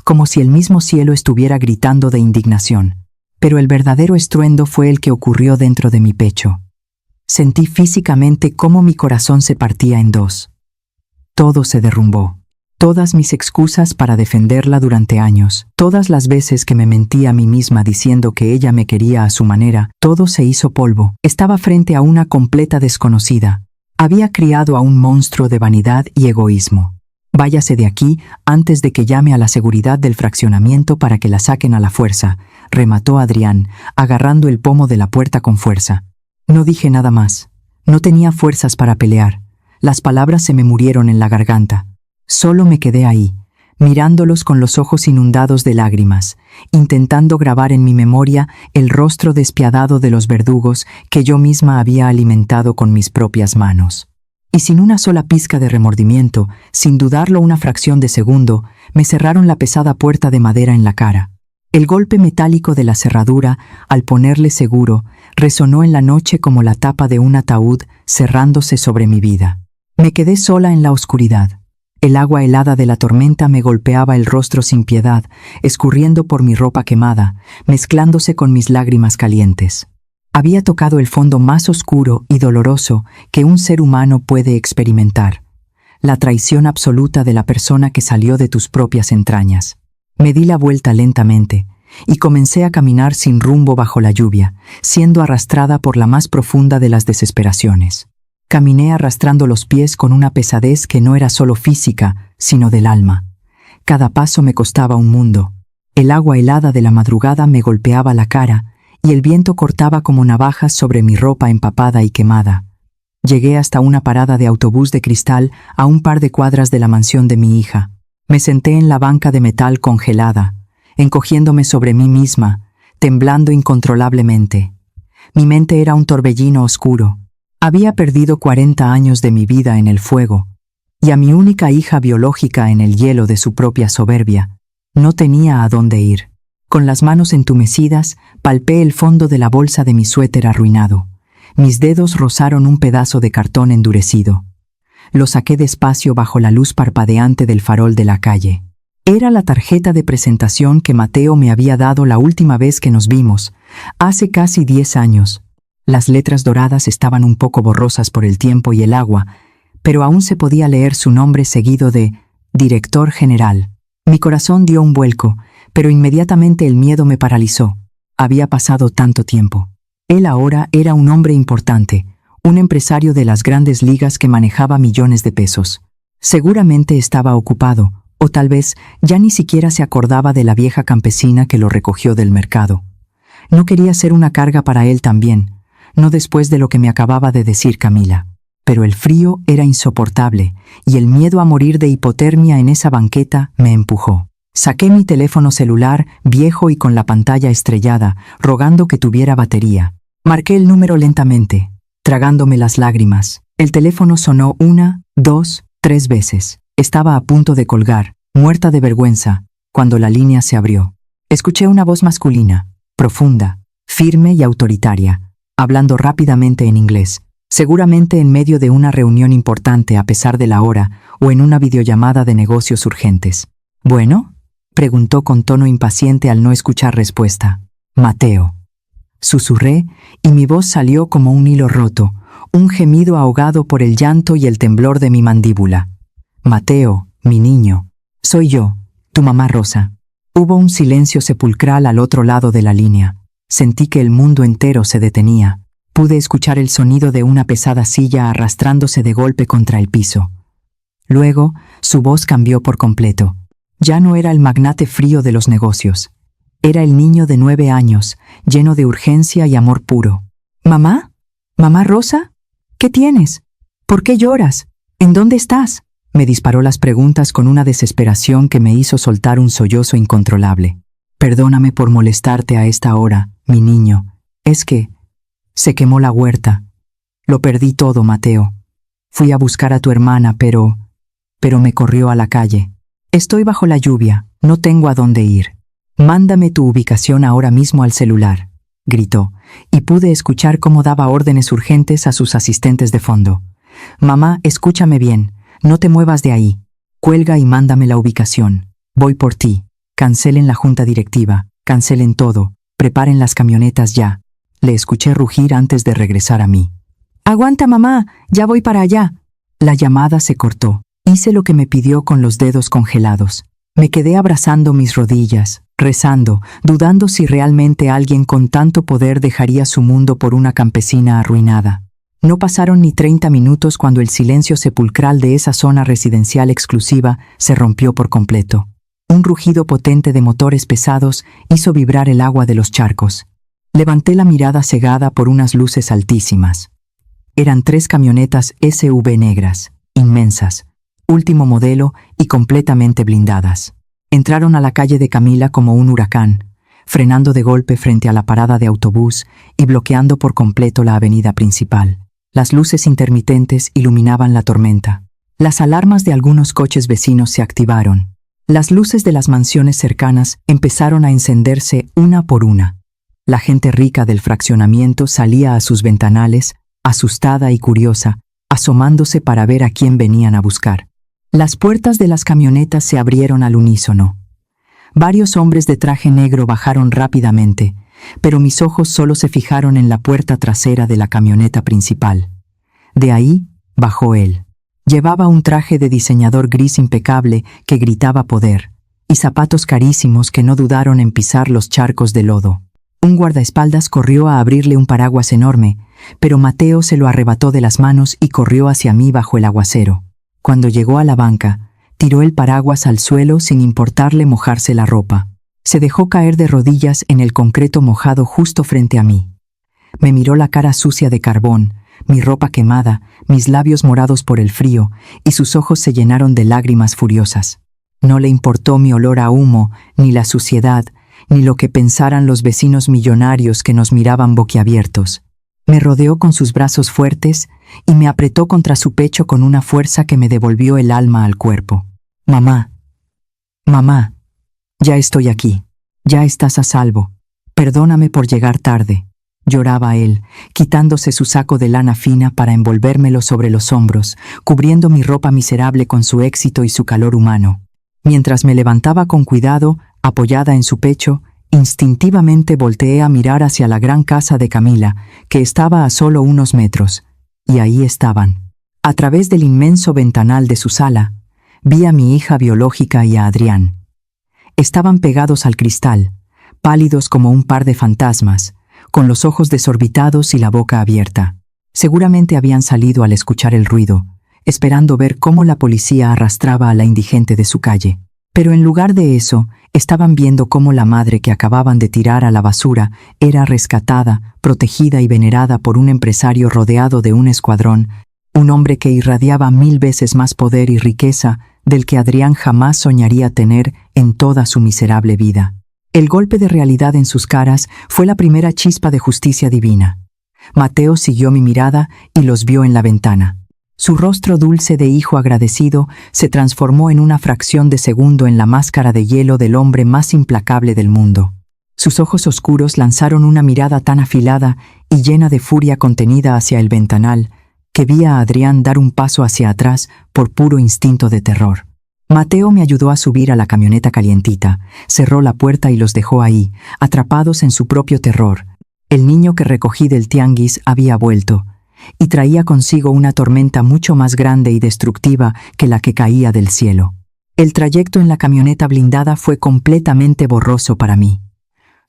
como si el mismo cielo estuviera gritando de indignación. Pero el verdadero estruendo fue el que ocurrió dentro de mi pecho. Sentí físicamente cómo mi corazón se partía en dos. Todo se derrumbó. Todas mis excusas para defenderla durante años, todas las veces que me mentí a mí misma diciendo que ella me quería a su manera, todo se hizo polvo. Estaba frente a una completa desconocida. Había criado a un monstruo de vanidad y egoísmo. «Váyase de aquí antes de que llame a la seguridad del fraccionamiento para que la saquen a la fuerza», remató Adrián, agarrando el pomo de la puerta con fuerza. No dije nada más. No tenía fuerzas para pelear. Las palabras se me murieron en la garganta. Solo me quedé ahí, mirándolos con los ojos inundados de lágrimas, intentando grabar en mi memoria el rostro despiadado de los verdugos que yo misma había alimentado con mis propias manos. Y sin una sola pizca de remordimiento, sin dudarlo una fracción de segundo, me cerraron la pesada puerta de madera en la cara. El golpe metálico de la cerradura, al ponerle seguro, resonó en la noche como la tapa de un ataúd cerrándose sobre mi vida. Me quedé sola en la oscuridad. El agua helada de la tormenta me golpeaba el rostro sin piedad, escurriendo por mi ropa quemada, mezclándose con mis lágrimas calientes. Había tocado el fondo más oscuro y doloroso que un ser humano puede experimentar, la traición absoluta de la persona que salió de tus propias entrañas. Me di la vuelta lentamente y comencé a caminar sin rumbo bajo la lluvia, siendo arrastrada por la más profunda de las desesperaciones. Caminé arrastrando los pies con una pesadez que no era solo física, sino del alma. Cada paso me costaba un mundo. El agua helada de la madrugada me golpeaba la cara y el viento cortaba como navajas sobre mi ropa empapada y quemada. Llegué hasta una parada de autobús de cristal a un par de cuadras de la mansión de mi hija. Me senté en la banca de metal congelada, encogiéndome sobre mí misma, temblando incontrolablemente. Mi mente era un torbellino oscuro. Había perdido 40 años de mi vida en el fuego, y a mi única hija biológica en el hielo de su propia soberbia. No tenía a dónde ir. Con las manos entumecidas, palpé el fondo de la bolsa de mi suéter arruinado. Mis dedos rozaron un pedazo de cartón endurecido. Lo saqué despacio bajo la luz parpadeante del farol de la calle. Era la tarjeta de presentación que Mateo me había dado la última vez que nos vimos, hace casi 10 años. Las letras doradas estaban un poco borrosas por el tiempo y el agua, pero aún se podía leer su nombre seguido de Director General. Mi corazón dio un vuelco, pero inmediatamente el miedo me paralizó. Había pasado tanto tiempo. Él ahora era un hombre importante, un empresario de las grandes ligas que manejaba millones de pesos. Seguramente estaba ocupado, o tal vez ya ni siquiera se acordaba de la vieja campesina que lo recogió del mercado. No quería ser una carga para él también, no después de lo que me acababa de decir Camila. Pero el frío era insoportable, y el miedo a morir de hipotermia en esa banqueta me empujó. Saqué mi teléfono celular, viejo y con la pantalla estrellada, rogando que tuviera batería. Marqué el número lentamente, tragándome las lágrimas. El teléfono sonó 1, 2, 3 veces. Estaba a punto de colgar, muerta de vergüenza, cuando la línea se abrió. Escuché una voz masculina, profunda, firme y autoritaria, hablando rápidamente en inglés, seguramente en medio de una reunión importante a pesar de la hora o en una videollamada de negocios urgentes. ¿Bueno?, preguntó con tono impaciente al no escuchar respuesta. Mateo. Susurré y mi voz salió como un hilo roto, un gemido ahogado por el llanto y el temblor de mi mandíbula. Mateo, mi niño, soy yo, tu mamá Rosa. Hubo un silencio sepulcral al otro lado de la línea. Sentí que el mundo entero se detenía. Pude escuchar el sonido de una pesada silla arrastrándose de golpe contra el piso. Luego, su voz cambió por completo. Ya no era el magnate frío de los negocios. Era el niño de 9 años, lleno de urgencia y amor puro. ¿Mamá? ¿Mamá Rosa? ¿Qué tienes? ¿Por qué lloras? ¿En dónde estás? Me disparó las preguntas con una desesperación que me hizo soltar un sollozo incontrolable. Perdóname por molestarte a esta hora, mi niño. Es que se quemó la huerta. Lo perdí todo, Mateo. Fui a buscar a tu hermana, pero me corrió a la calle. Estoy bajo la lluvia, no tengo a dónde ir. Mándame tu ubicación ahora mismo al celular, gritó, y pude escuchar cómo daba órdenes urgentes a sus asistentes de fondo. Mamá, escúchame bien. No te muevas de ahí. Cuelga y mándame la ubicación. Voy por ti. Cancelen la junta directiva. Cancelen todo. Preparen las camionetas ya. Le escuché rugir antes de regresar a mí. Aguanta, mamá. Ya voy para allá. La llamada se cortó. Hice lo que me pidió con los dedos congelados. Me quedé abrazando mis rodillas, rezando, dudando si realmente alguien con tanto poder dejaría su mundo por una campesina arruinada. No pasaron ni 30 minutos cuando el silencio sepulcral de esa zona residencial exclusiva se rompió por completo. Un rugido potente de motores pesados hizo vibrar el agua de los charcos. Levanté la mirada cegada por unas luces altísimas. Eran 3 camionetas SUV negras, inmensas, último modelo y completamente blindadas. Entraron a la calle de Camila como un huracán, frenando de golpe frente a la parada de autobús y bloqueando por completo la avenida principal. Las luces intermitentes iluminaban la tormenta. Las alarmas de algunos coches vecinos se activaron. Las luces de las mansiones cercanas empezaron a encenderse una por una. La gente rica del fraccionamiento salía a sus ventanales, asustada y curiosa, asomándose para ver a quién venían a buscar. Las puertas de las camionetas se abrieron al unísono. Varios hombres de traje negro bajaron rápidamente, pero mis ojos solo se fijaron en la puerta trasera de la camioneta principal. De ahí bajó él. Llevaba un traje de diseñador gris impecable que gritaba poder, y zapatos carísimos que no dudaron en pisar los charcos de lodo. Un guardaespaldas corrió a abrirle un paraguas enorme, pero Mateo se lo arrebató de las manos y corrió hacia mí bajo el aguacero. Cuando llegó a la banca, tiró el paraguas al suelo sin importarle mojarse la ropa. Se dejó caer de rodillas en el concreto mojado justo frente a mí. Me miró la cara sucia de carbón, mi ropa quemada, mis labios morados por el frío, y sus ojos se llenaron de lágrimas furiosas. No le importó mi olor a humo, ni la suciedad, ni lo que pensaran los vecinos millonarios que nos miraban boquiabiertos. Me rodeó con sus brazos fuertes y me apretó contra su pecho con una fuerza que me devolvió el alma al cuerpo. Mamá, mamá, ya estoy aquí, ya estás a salvo. Perdóname por llegar tarde. Lloraba él, quitándose su saco de lana fina para envolvérmelo sobre los hombros, cubriendo mi ropa miserable con su éxito y su calor humano. Mientras me levantaba con cuidado, apoyada en su pecho, instintivamente volteé a mirar hacia la gran casa de Camila, que estaba a solo unos metros, y ahí estaban. A través del inmenso ventanal de su sala, vi a mi hija biológica y a Adrián. Estaban pegados al cristal, pálidos como un par de fantasmas, con los ojos desorbitados y la boca abierta. Seguramente habían salido al escuchar el ruido, esperando ver cómo la policía arrastraba a la indigente de su calle. Pero en lugar de eso, estaban viendo cómo la madre que acababan de tirar a la basura era rescatada, protegida y venerada por un empresario rodeado de un escuadrón, un hombre que irradiaba 1000 veces más poder y riqueza del que Adrián jamás soñaría tener en toda su miserable vida. El golpe de realidad en sus caras fue la primera chispa de justicia divina. Mateo siguió mi mirada y los vio en la ventana. Su rostro dulce de hijo agradecido se transformó en una fracción de segundo en la máscara de hielo del hombre más implacable del mundo. Sus ojos oscuros lanzaron una mirada tan afilada y llena de furia contenida hacia el ventanal, que vi a Adrián dar un paso hacia atrás por puro instinto de terror. Mateo me ayudó a subir a la camioneta calientita, cerró la puerta y los dejó ahí, atrapados en su propio terror. El niño que recogí del tianguis había vuelto, y traía consigo una tormenta mucho más grande y destructiva que la que caía del cielo. El trayecto en la camioneta blindada fue completamente borroso para mí.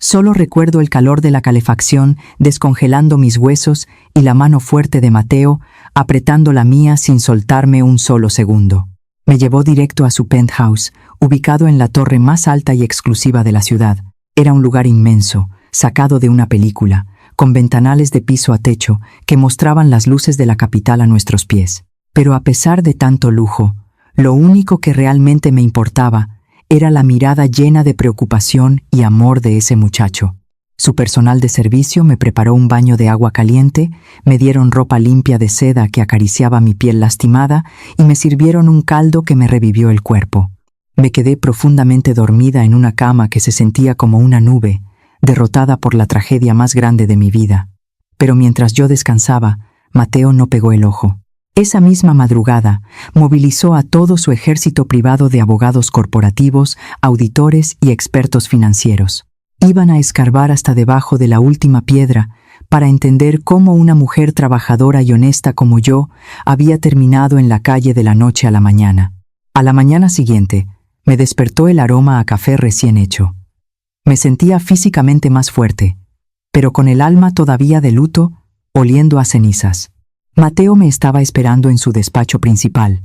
Solo recuerdo el calor de la calefacción descongelando mis huesos y la mano fuerte de Mateo apretando la mía sin soltarme un solo segundo. Me llevó directo a su penthouse, ubicado en la torre más alta y exclusiva de la ciudad. Era un lugar inmenso, sacado de una película, con ventanales de piso a techo que mostraban las luces de la capital a nuestros pies. Pero a pesar de tanto lujo, lo único que realmente me importaba era la mirada llena de preocupación y amor de ese muchacho. Su personal de servicio me preparó un baño de agua caliente, me dieron ropa limpia de seda que acariciaba mi piel lastimada y me sirvieron un caldo que me revivió el cuerpo. Me quedé profundamente dormida en una cama que se sentía como una nube, derrotada por la tragedia más grande de mi vida. Pero mientras yo descansaba, Mateo no pegó el ojo. Esa misma madrugada, movilizó a todo su ejército privado de abogados corporativos, auditores y expertos financieros. Iban a escarbar hasta debajo de la última piedra para entender cómo una mujer trabajadora y honesta como yo había terminado en la calle de la noche a la mañana. A la mañana siguiente, me despertó el aroma a café recién hecho. Me sentía físicamente más fuerte, pero con el alma todavía de luto, oliendo a cenizas. Mateo me estaba esperando en su despacho principal,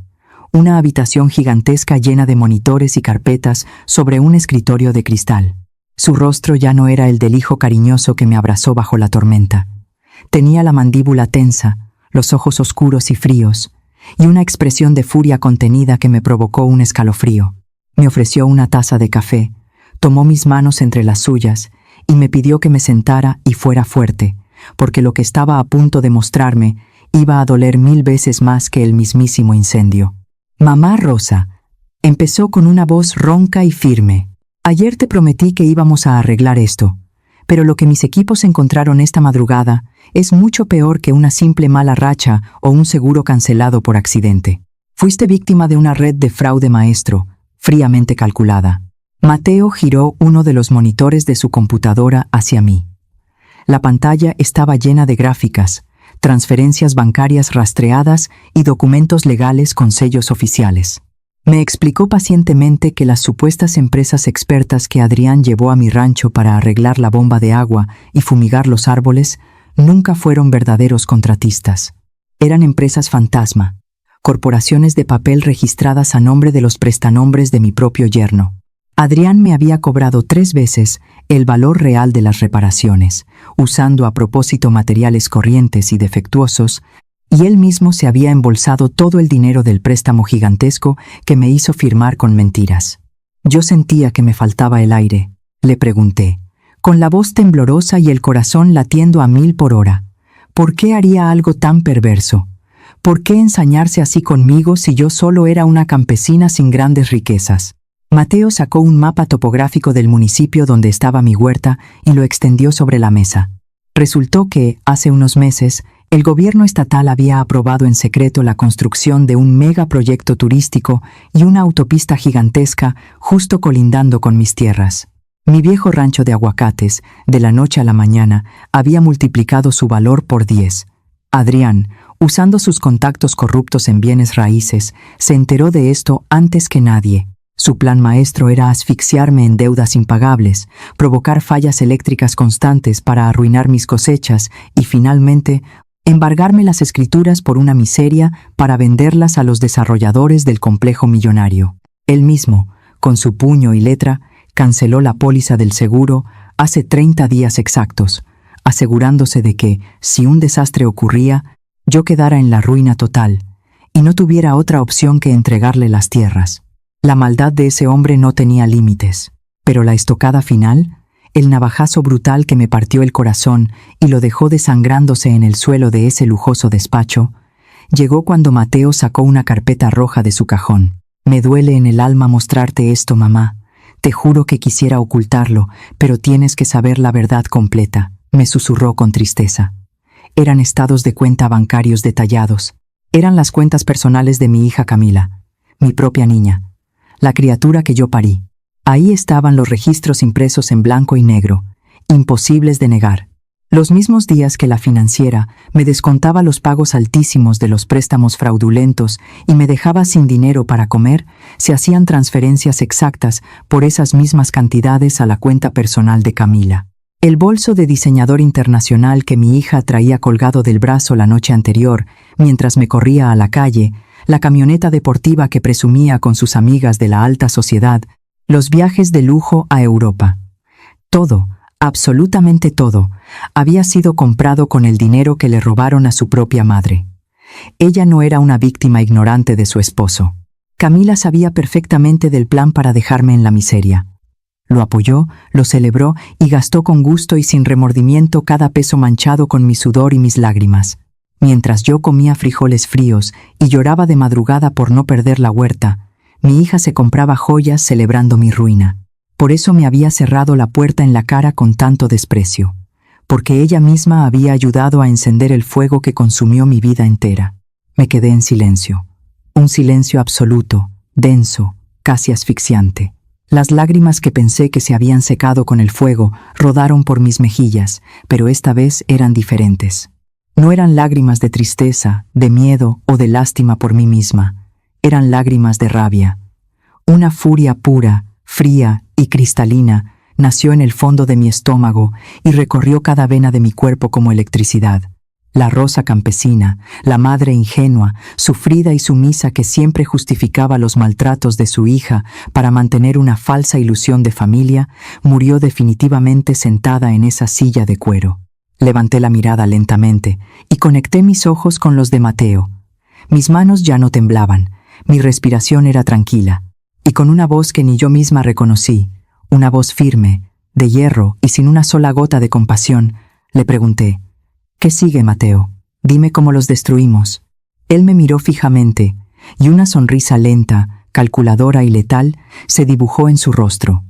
una habitación gigantesca llena de monitores y carpetas sobre un escritorio de cristal. Su rostro ya no era el del hijo cariñoso que me abrazó bajo la tormenta. Tenía la mandíbula tensa, los ojos oscuros y fríos, y una expresión de furia contenida que me provocó un escalofrío. Me ofreció una taza de café, tomó mis manos entre las suyas y me pidió que me sentara y fuera fuerte, porque lo que estaba a punto de mostrarme iba a doler 1000 veces más que el mismísimo incendio. «Mamá Rosa», empezó con una voz ronca y firme. «Ayer te prometí que íbamos a arreglar esto, pero lo que mis equipos encontraron esta madrugada es mucho peor que una simple mala racha o un seguro cancelado por accidente. Fuiste víctima de una red de fraude maestro, fríamente calculada». Mateo giró uno de los monitores de su computadora hacia mí. La pantalla estaba llena de gráficas, transferencias bancarias rastreadas y documentos legales con sellos oficiales. Me explicó pacientemente que las supuestas empresas expertas que Adrián llevó a mi rancho para arreglar la bomba de agua y fumigar los árboles nunca fueron verdaderos contratistas. Eran empresas fantasma, corporaciones de papel registradas a nombre de los prestanombres de mi propio yerno. Adrián me había cobrado 3 veces el valor real de las reparaciones, usando a propósito materiales corrientes y defectuosos, y él mismo se había embolsado todo el dinero del préstamo gigantesco que me hizo firmar con mentiras. Yo sentía que me faltaba el aire. Le pregunté, con la voz temblorosa y el corazón latiendo a 1000 por hora, ¿por qué haría algo tan perverso? ¿Por qué ensañarse así conmigo si yo solo era una campesina sin grandes riquezas? Mateo sacó un mapa topográfico del municipio donde estaba mi huerta y lo extendió sobre la mesa. Resultó que, hace unos meses, El gobierno estatal había aprobado en secreto la construcción de un megaproyecto turístico y una autopista gigantesca justo colindando con mis tierras. Mi viejo rancho de aguacates, de la noche a la mañana, había multiplicado su valor por 10. Adrián, usando sus contactos corruptos en bienes raíces, se enteró de esto antes que nadie. Su plan maestro era asfixiarme en deudas impagables, provocar fallas eléctricas constantes para arruinar mis cosechas y, finalmente, embargarme las escrituras por una miseria para venderlas a los desarrolladores del complejo millonario. Él mismo, con su puño y letra, canceló la póliza del seguro hace 30 días exactos, asegurándose de que, si un desastre ocurría, yo quedara en la ruina total y no tuviera otra opción que entregarle las tierras. La maldad de ese hombre no tenía límites, pero la estocada final, el navajazo brutal que me partió el corazón y lo dejó desangrándose en el suelo de ese lujoso despacho, llegó cuando Mateo sacó una carpeta roja de su cajón. Me duele en el alma mostrarte esto, mamá. Te juro que quisiera ocultarlo, pero tienes que saber la verdad completa, me susurró con tristeza. Eran estados de cuenta bancarios detallados. Eran las cuentas personales de mi hija Camila, mi propia niña, la criatura que yo parí. Ahí estaban los registros impresos en blanco y negro, imposibles de negar. Los mismos días que la financiera me descontaba los pagos altísimos de los préstamos fraudulentos y me dejaba sin dinero para comer, se hacían transferencias exactas por esas mismas cantidades a la cuenta personal de Camila. El bolso de diseñador internacional que mi hija traía colgado del brazo la noche anterior, mientras me corría a la calle, la camioneta deportiva que presumía con sus amigas de la alta sociedad, los viajes de lujo a Europa. Todo, absolutamente todo, había sido comprado con el dinero que le robaron a su propia madre. Ella no era una víctima ignorante de su esposo. Camila sabía perfectamente del plan para dejarme en la miseria. Lo apoyó, lo celebró y gastó con gusto y sin remordimiento cada peso manchado con mi sudor y mis lágrimas. Mientras yo comía frijoles fríos y lloraba de madrugada por no perder la huerta, mi hija se compraba joyas celebrando mi ruina. Por eso me había cerrado la puerta en la cara con tanto desprecio, porque ella misma había ayudado a encender el fuego que consumió mi vida entera. Me quedé en silencio, un silencio absoluto, denso, casi asfixiante. Las lágrimas que pensé que se habían secado con el fuego rodaron por mis mejillas, pero esta vez eran diferentes. No eran lágrimas de tristeza, de miedo o de lástima por mí misma. Eran lágrimas de rabia. Una furia pura, fría y cristalina nació en el fondo de mi estómago y recorrió cada vena de mi cuerpo como electricidad. La rosa campesina, la madre ingenua, sufrida y sumisa que siempre justificaba los maltratos de su hija para mantener una falsa ilusión de familia, murió definitivamente sentada en esa silla de cuero. Levanté la mirada lentamente y conecté mis ojos con los de Mateo. Mis manos ya no temblaban, mi respiración era tranquila, y con una voz que ni yo misma reconocí, una voz firme, de hierro y sin una sola gota de compasión, le pregunté: ¿Qué sigue, Mateo? Dime cómo los destruimos. Él me miró fijamente, y una sonrisa lenta, calculadora y letal se dibujó en su rostro.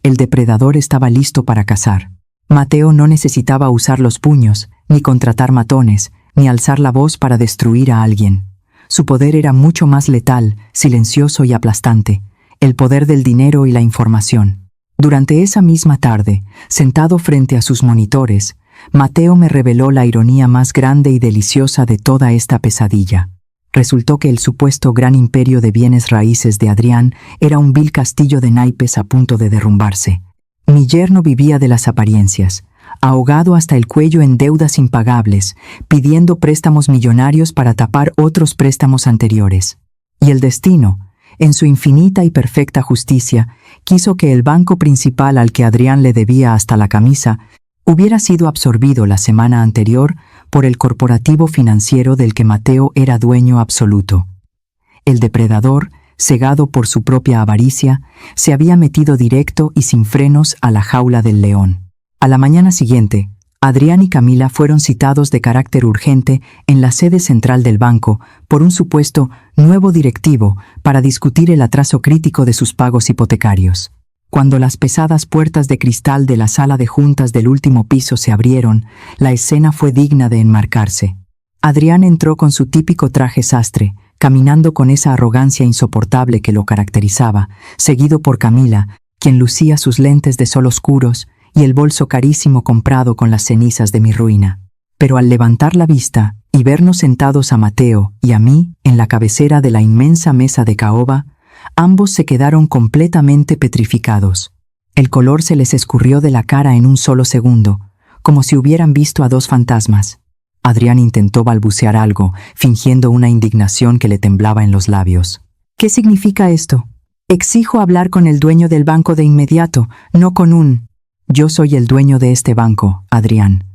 El depredador estaba listo para cazar. Mateo no necesitaba usar los puños, ni contratar matones, ni alzar la voz para destruir a alguien. Su poder era mucho más letal, silencioso y aplastante, el poder del dinero y la información. Durante esa misma tarde, sentado frente a sus monitores, Mateo me reveló la ironía más grande y deliciosa de toda esta pesadilla. Resultó que el supuesto gran imperio de bienes raíces de Adrián era un vil castillo de naipes a punto de derrumbarse. Mi yerno vivía de las apariencias, ahogado hasta el cuello en deudas impagables, pidiendo préstamos millonarios para tapar otros préstamos anteriores. Y el destino, en su infinita y perfecta justicia, quiso que el banco principal al que Adrián le debía hasta la camisa hubiera sido absorbido la semana anterior por el corporativo financiero del que Mateo era dueño absoluto. El depredador, cegado por su propia avaricia, se había metido directo y sin frenos a la jaula del león. A la mañana siguiente, Adrián y Camila fueron citados de carácter urgente en la sede central del banco por un supuesto nuevo directivo para discutir el atraso crítico de sus pagos hipotecarios. Cuando las pesadas puertas de cristal de la sala de juntas del último piso se abrieron, la escena fue digna de enmarcarse. Adrián entró con su típico traje sastre, caminando con esa arrogancia insoportable que lo caracterizaba, seguido por Camila, quien lucía sus lentes de sol oscuros y el bolso carísimo comprado con las cenizas de mi ruina. Pero al levantar la vista y vernos sentados a Mateo y a mí en la cabecera de la inmensa mesa de caoba, ambos se quedaron completamente petrificados. El color se les escurrió de la cara en un solo segundo, como si hubieran visto a dos fantasmas. Adrián intentó balbucear algo, fingiendo una indignación que le temblaba en los labios. ¿Qué significa esto? Exijo hablar con el dueño del banco de inmediato, no con un... Yo soy el dueño de este banco, Adrián.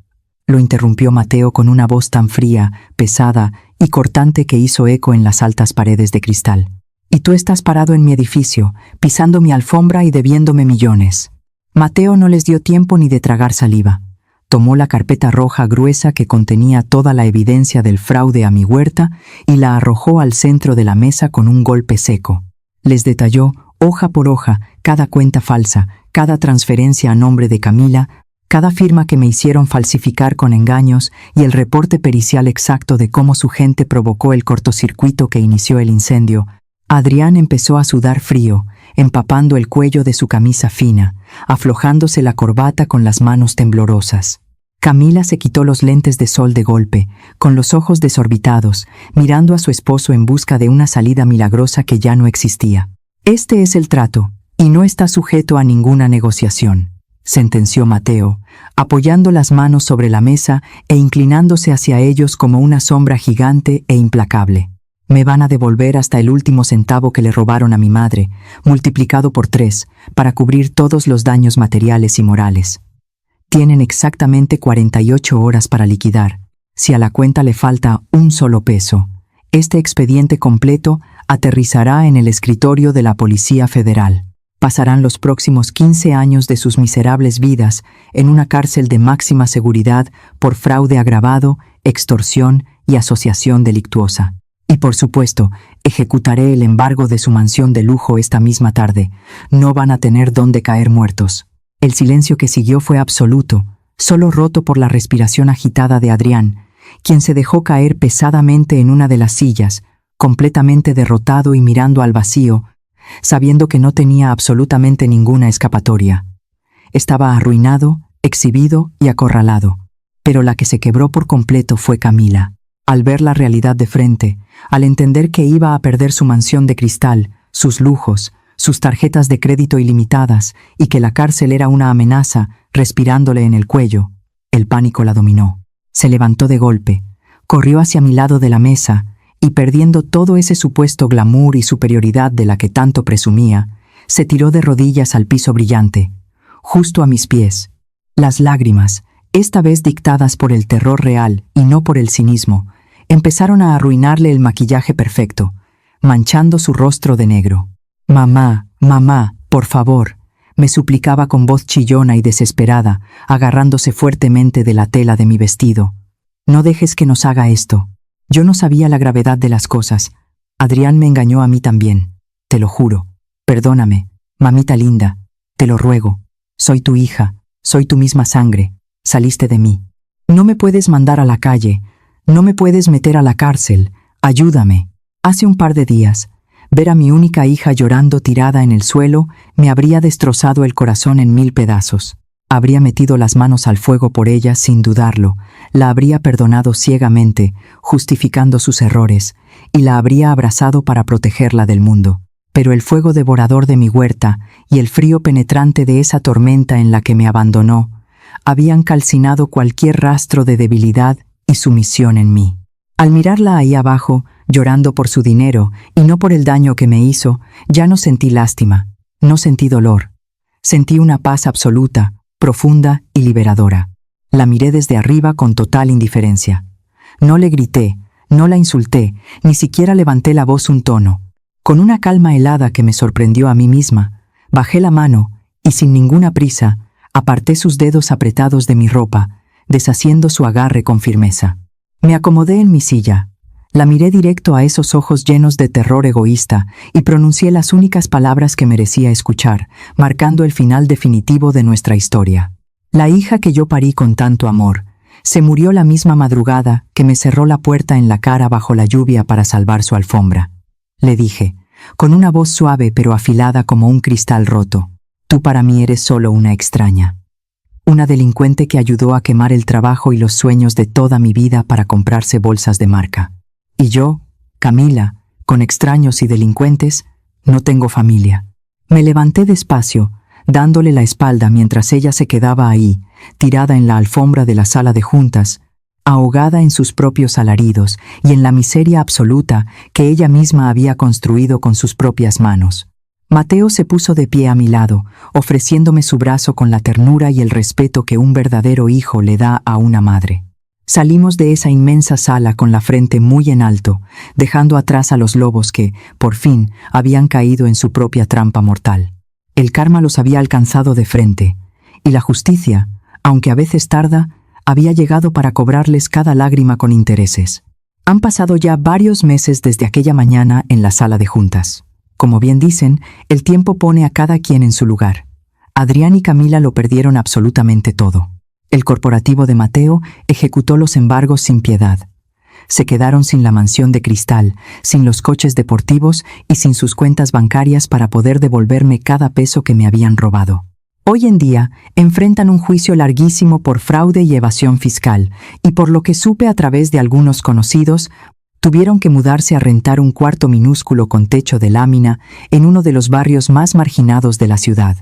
Lo interrumpió Mateo con una voz tan fría, pesada y cortante que hizo eco en las altas paredes de cristal. Y tú estás parado en mi edificio, pisando mi alfombra y debiéndome millones. Mateo no les dio tiempo ni de tragar saliva. Tomó la carpeta roja gruesa que contenía toda la evidencia del fraude a mi huerta y la arrojó al centro de la mesa con un golpe seco. Les detalló, hoja por hoja, cada cuenta falsa, cada transferencia a nombre de Camila, cada firma que me hicieron falsificar con engaños y el reporte pericial exacto de cómo su gente provocó el cortocircuito que inició el incendio. Adrián empezó a sudar frío, empapando el cuello de su camisa fina, aflojándose la corbata con las manos temblorosas. Camila se quitó los lentes de sol de golpe, con los ojos desorbitados, mirando a su esposo en busca de una salida milagrosa que ya no existía. Este es el trato, y no está sujeto a ninguna negociación, sentenció Mateo, apoyando las manos sobre la mesa e inclinándose hacia ellos como una sombra gigante e implacable. Me van a devolver hasta el último centavo que le robaron a mi madre, multiplicado por 3, para cubrir todos los daños materiales y morales. Tienen exactamente 48 horas para liquidar. Si a la cuenta le falta un solo peso, este expediente completo aterrizará en el escritorio de la Policía Federal. Pasarán los próximos 15 años de sus miserables vidas en una cárcel de máxima seguridad por fraude agravado, extorsión y asociación delictuosa. Y por supuesto, ejecutaré el embargo de su mansión de lujo esta misma tarde. No van a tener dónde caer muertos. El silencio que siguió fue absoluto, solo roto por la respiración agitada de Adrián, quien se dejó caer pesadamente en una de las sillas, completamente derrotado y mirando al vacío, sabiendo que no tenía absolutamente ninguna escapatoria. Estaba arruinado, exhibido y acorralado, pero la que se quebró por completo fue Camila. Al ver la realidad de frente, al entender que iba a perder su mansión de cristal, sus lujos, sus tarjetas de crédito ilimitadas y que la cárcel era una amenaza respirándole en el cuello, el pánico la dominó. Se levantó de golpe, corrió hacia mi lado de la mesa y perdiendo todo ese supuesto glamour y superioridad de la que tanto presumía, se tiró de rodillas al piso brillante, justo a mis pies. Las lágrimas, esta vez dictadas por el terror real y no por el cinismo, empezaron a arruinarle el maquillaje perfecto, manchando su rostro de negro. «Mamá, mamá, por favor», me suplicaba con voz chillona y desesperada, agarrándose fuertemente de la tela de mi vestido. «No dejes que nos haga esto». Yo no sabía la gravedad de las cosas. Adrián me engañó a mí también. Te lo juro. Perdóname, mamita linda. Te lo ruego. Soy tu hija. Soy tu misma sangre. Saliste de mí. No me puedes mandar a la calle. No me puedes meter a la cárcel. Ayúdame. Hace un par de días, ver a mi única hija llorando tirada en el suelo me habría destrozado el corazón en 1000 pedazos. Habría metido las manos al fuego por ella sin dudarlo, la habría perdonado ciegamente, justificando sus errores, y la habría abrazado para protegerla del mundo. Pero el fuego devorador de mi huerta y el frío penetrante de esa tormenta en la que me abandonó habían calcinado cualquier rastro de debilidad y sumisión en mí. Al mirarla ahí abajo, llorando por su dinero y no por el daño que me hizo, ya no sentí lástima, no sentí dolor. Sentí una paz absoluta, profunda y liberadora. La miré desde arriba con total indiferencia. No le grité, no la insulté, ni siquiera levanté la voz un tono. Con una calma helada que me sorprendió a mí misma, bajé la mano y sin ninguna prisa, aparté sus dedos apretados de mi ropa, deshaciendo su agarre con firmeza. Me acomodé en mi silla, la miré directo a esos ojos llenos de terror egoísta y pronuncié las únicas palabras que merecía escuchar, marcando el final definitivo de nuestra historia. La hija que yo parí con tanto amor, Se murió la misma madrugada que me cerró la puerta en la cara bajo la lluvia para salvar su alfombra. Le dije, con una voz suave pero afilada como un cristal roto, tú para mí eres solo una extraña. Una delincuente que ayudó a quemar el trabajo y los sueños de toda mi vida para comprarse bolsas de marca. Y yo, Camila, con extraños y delincuentes, no tengo familia. Me levanté despacio, dándole la espalda mientras ella se quedaba ahí, tirada en la alfombra de la sala de juntas, ahogada en sus propios alaridos y en la miseria absoluta que ella misma había construido con sus propias manos. Mateo se puso de pie a mi lado, ofreciéndome su brazo con la ternura y el respeto que un verdadero hijo le da a una madre. Salimos de esa inmensa sala con la frente muy en alto, dejando atrás a los lobos que, por fin, habían caído en su propia trampa mortal. El karma los había alcanzado de frente, y la justicia, aunque a veces tarda, había llegado para cobrarles cada lágrima con intereses. Han pasado ya varios meses desde aquella mañana en la sala de juntas. Como bien dicen, el tiempo pone a cada quien en su lugar. Adrián y Camila lo perdieron absolutamente todo. El corporativo de Mateo ejecutó los embargos sin piedad. Se quedaron sin la mansión de cristal, sin los coches deportivos y sin sus cuentas bancarias para poder devolverme cada peso que me habían robado. Hoy en día enfrentan un juicio larguísimo por fraude y evasión fiscal, y por lo que supe a través de algunos conocidos, tuvieron que mudarse a rentar un cuarto minúsculo con techo de lámina en uno de los barrios más marginados de la ciudad.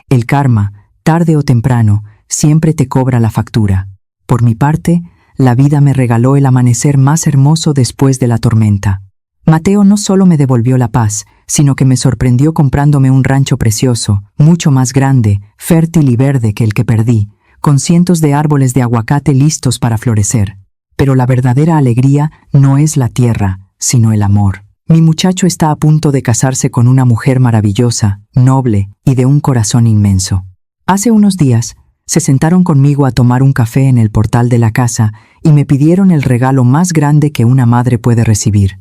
El karma, tarde o temprano, siempre te cobra la factura. Por mi parte, la vida me regaló el amanecer más hermoso después de la tormenta. Mateo no solo me devolvió la paz, sino que me sorprendió comprándome un rancho precioso, mucho más grande, fértil y verde que el que perdí, con cientos de árboles de aguacate listos para florecer. Pero la verdadera alegría no es la tierra, sino el amor. Mi muchacho está a punto de casarse con una mujer maravillosa, noble y de un corazón inmenso. Hace unos días, se sentaron conmigo a tomar un café en el portal de la casa y me pidieron el regalo más grande que una madre puede recibir.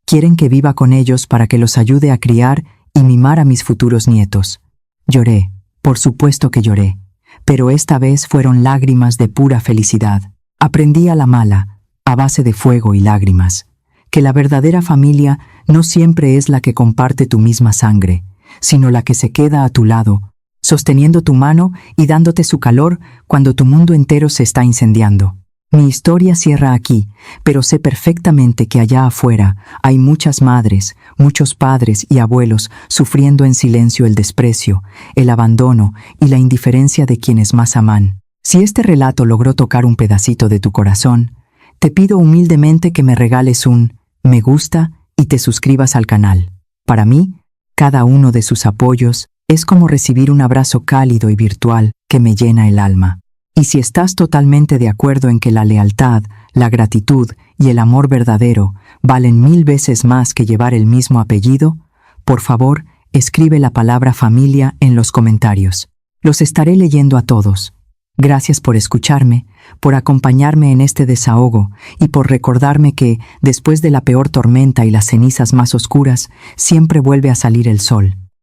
Quieren que viva con ellos para que los ayude a criar y mimar a mis futuros nietos. Lloré, por supuesto que lloré, pero esta vez fueron lágrimas de pura felicidad. Aprendí a la mala, a base de fuego y lágrimas, que la verdadera familia no siempre es la que comparte tu misma sangre, sino la que se queda a tu lado, sosteniendo tu mano y dándote su calor cuando tu mundo entero se está incendiando. Mi historia cierra aquí, pero sé perfectamente que allá afuera hay muchas madres, muchos padres y abuelos sufriendo en silencio el desprecio, el abandono y la indiferencia de quienes más aman. Si este relato logró tocar un pedacito de tu corazón, te pido humildemente que me regales un me gusta y te suscribas al canal. Para mí, cada uno de sus apoyos es como recibir un abrazo cálido y virtual que me llena el alma. Y si estás totalmente de acuerdo en que la lealtad, la gratitud y el amor verdadero valen 1000 veces más que llevar el mismo apellido, por favor, escribe la palabra familia en los comentarios. Los estaré leyendo a todos. Gracias por escucharme, por acompañarme en este desahogo y por recordarme que, después de la peor tormenta y las cenizas más oscuras, siempre vuelve a salir el sol.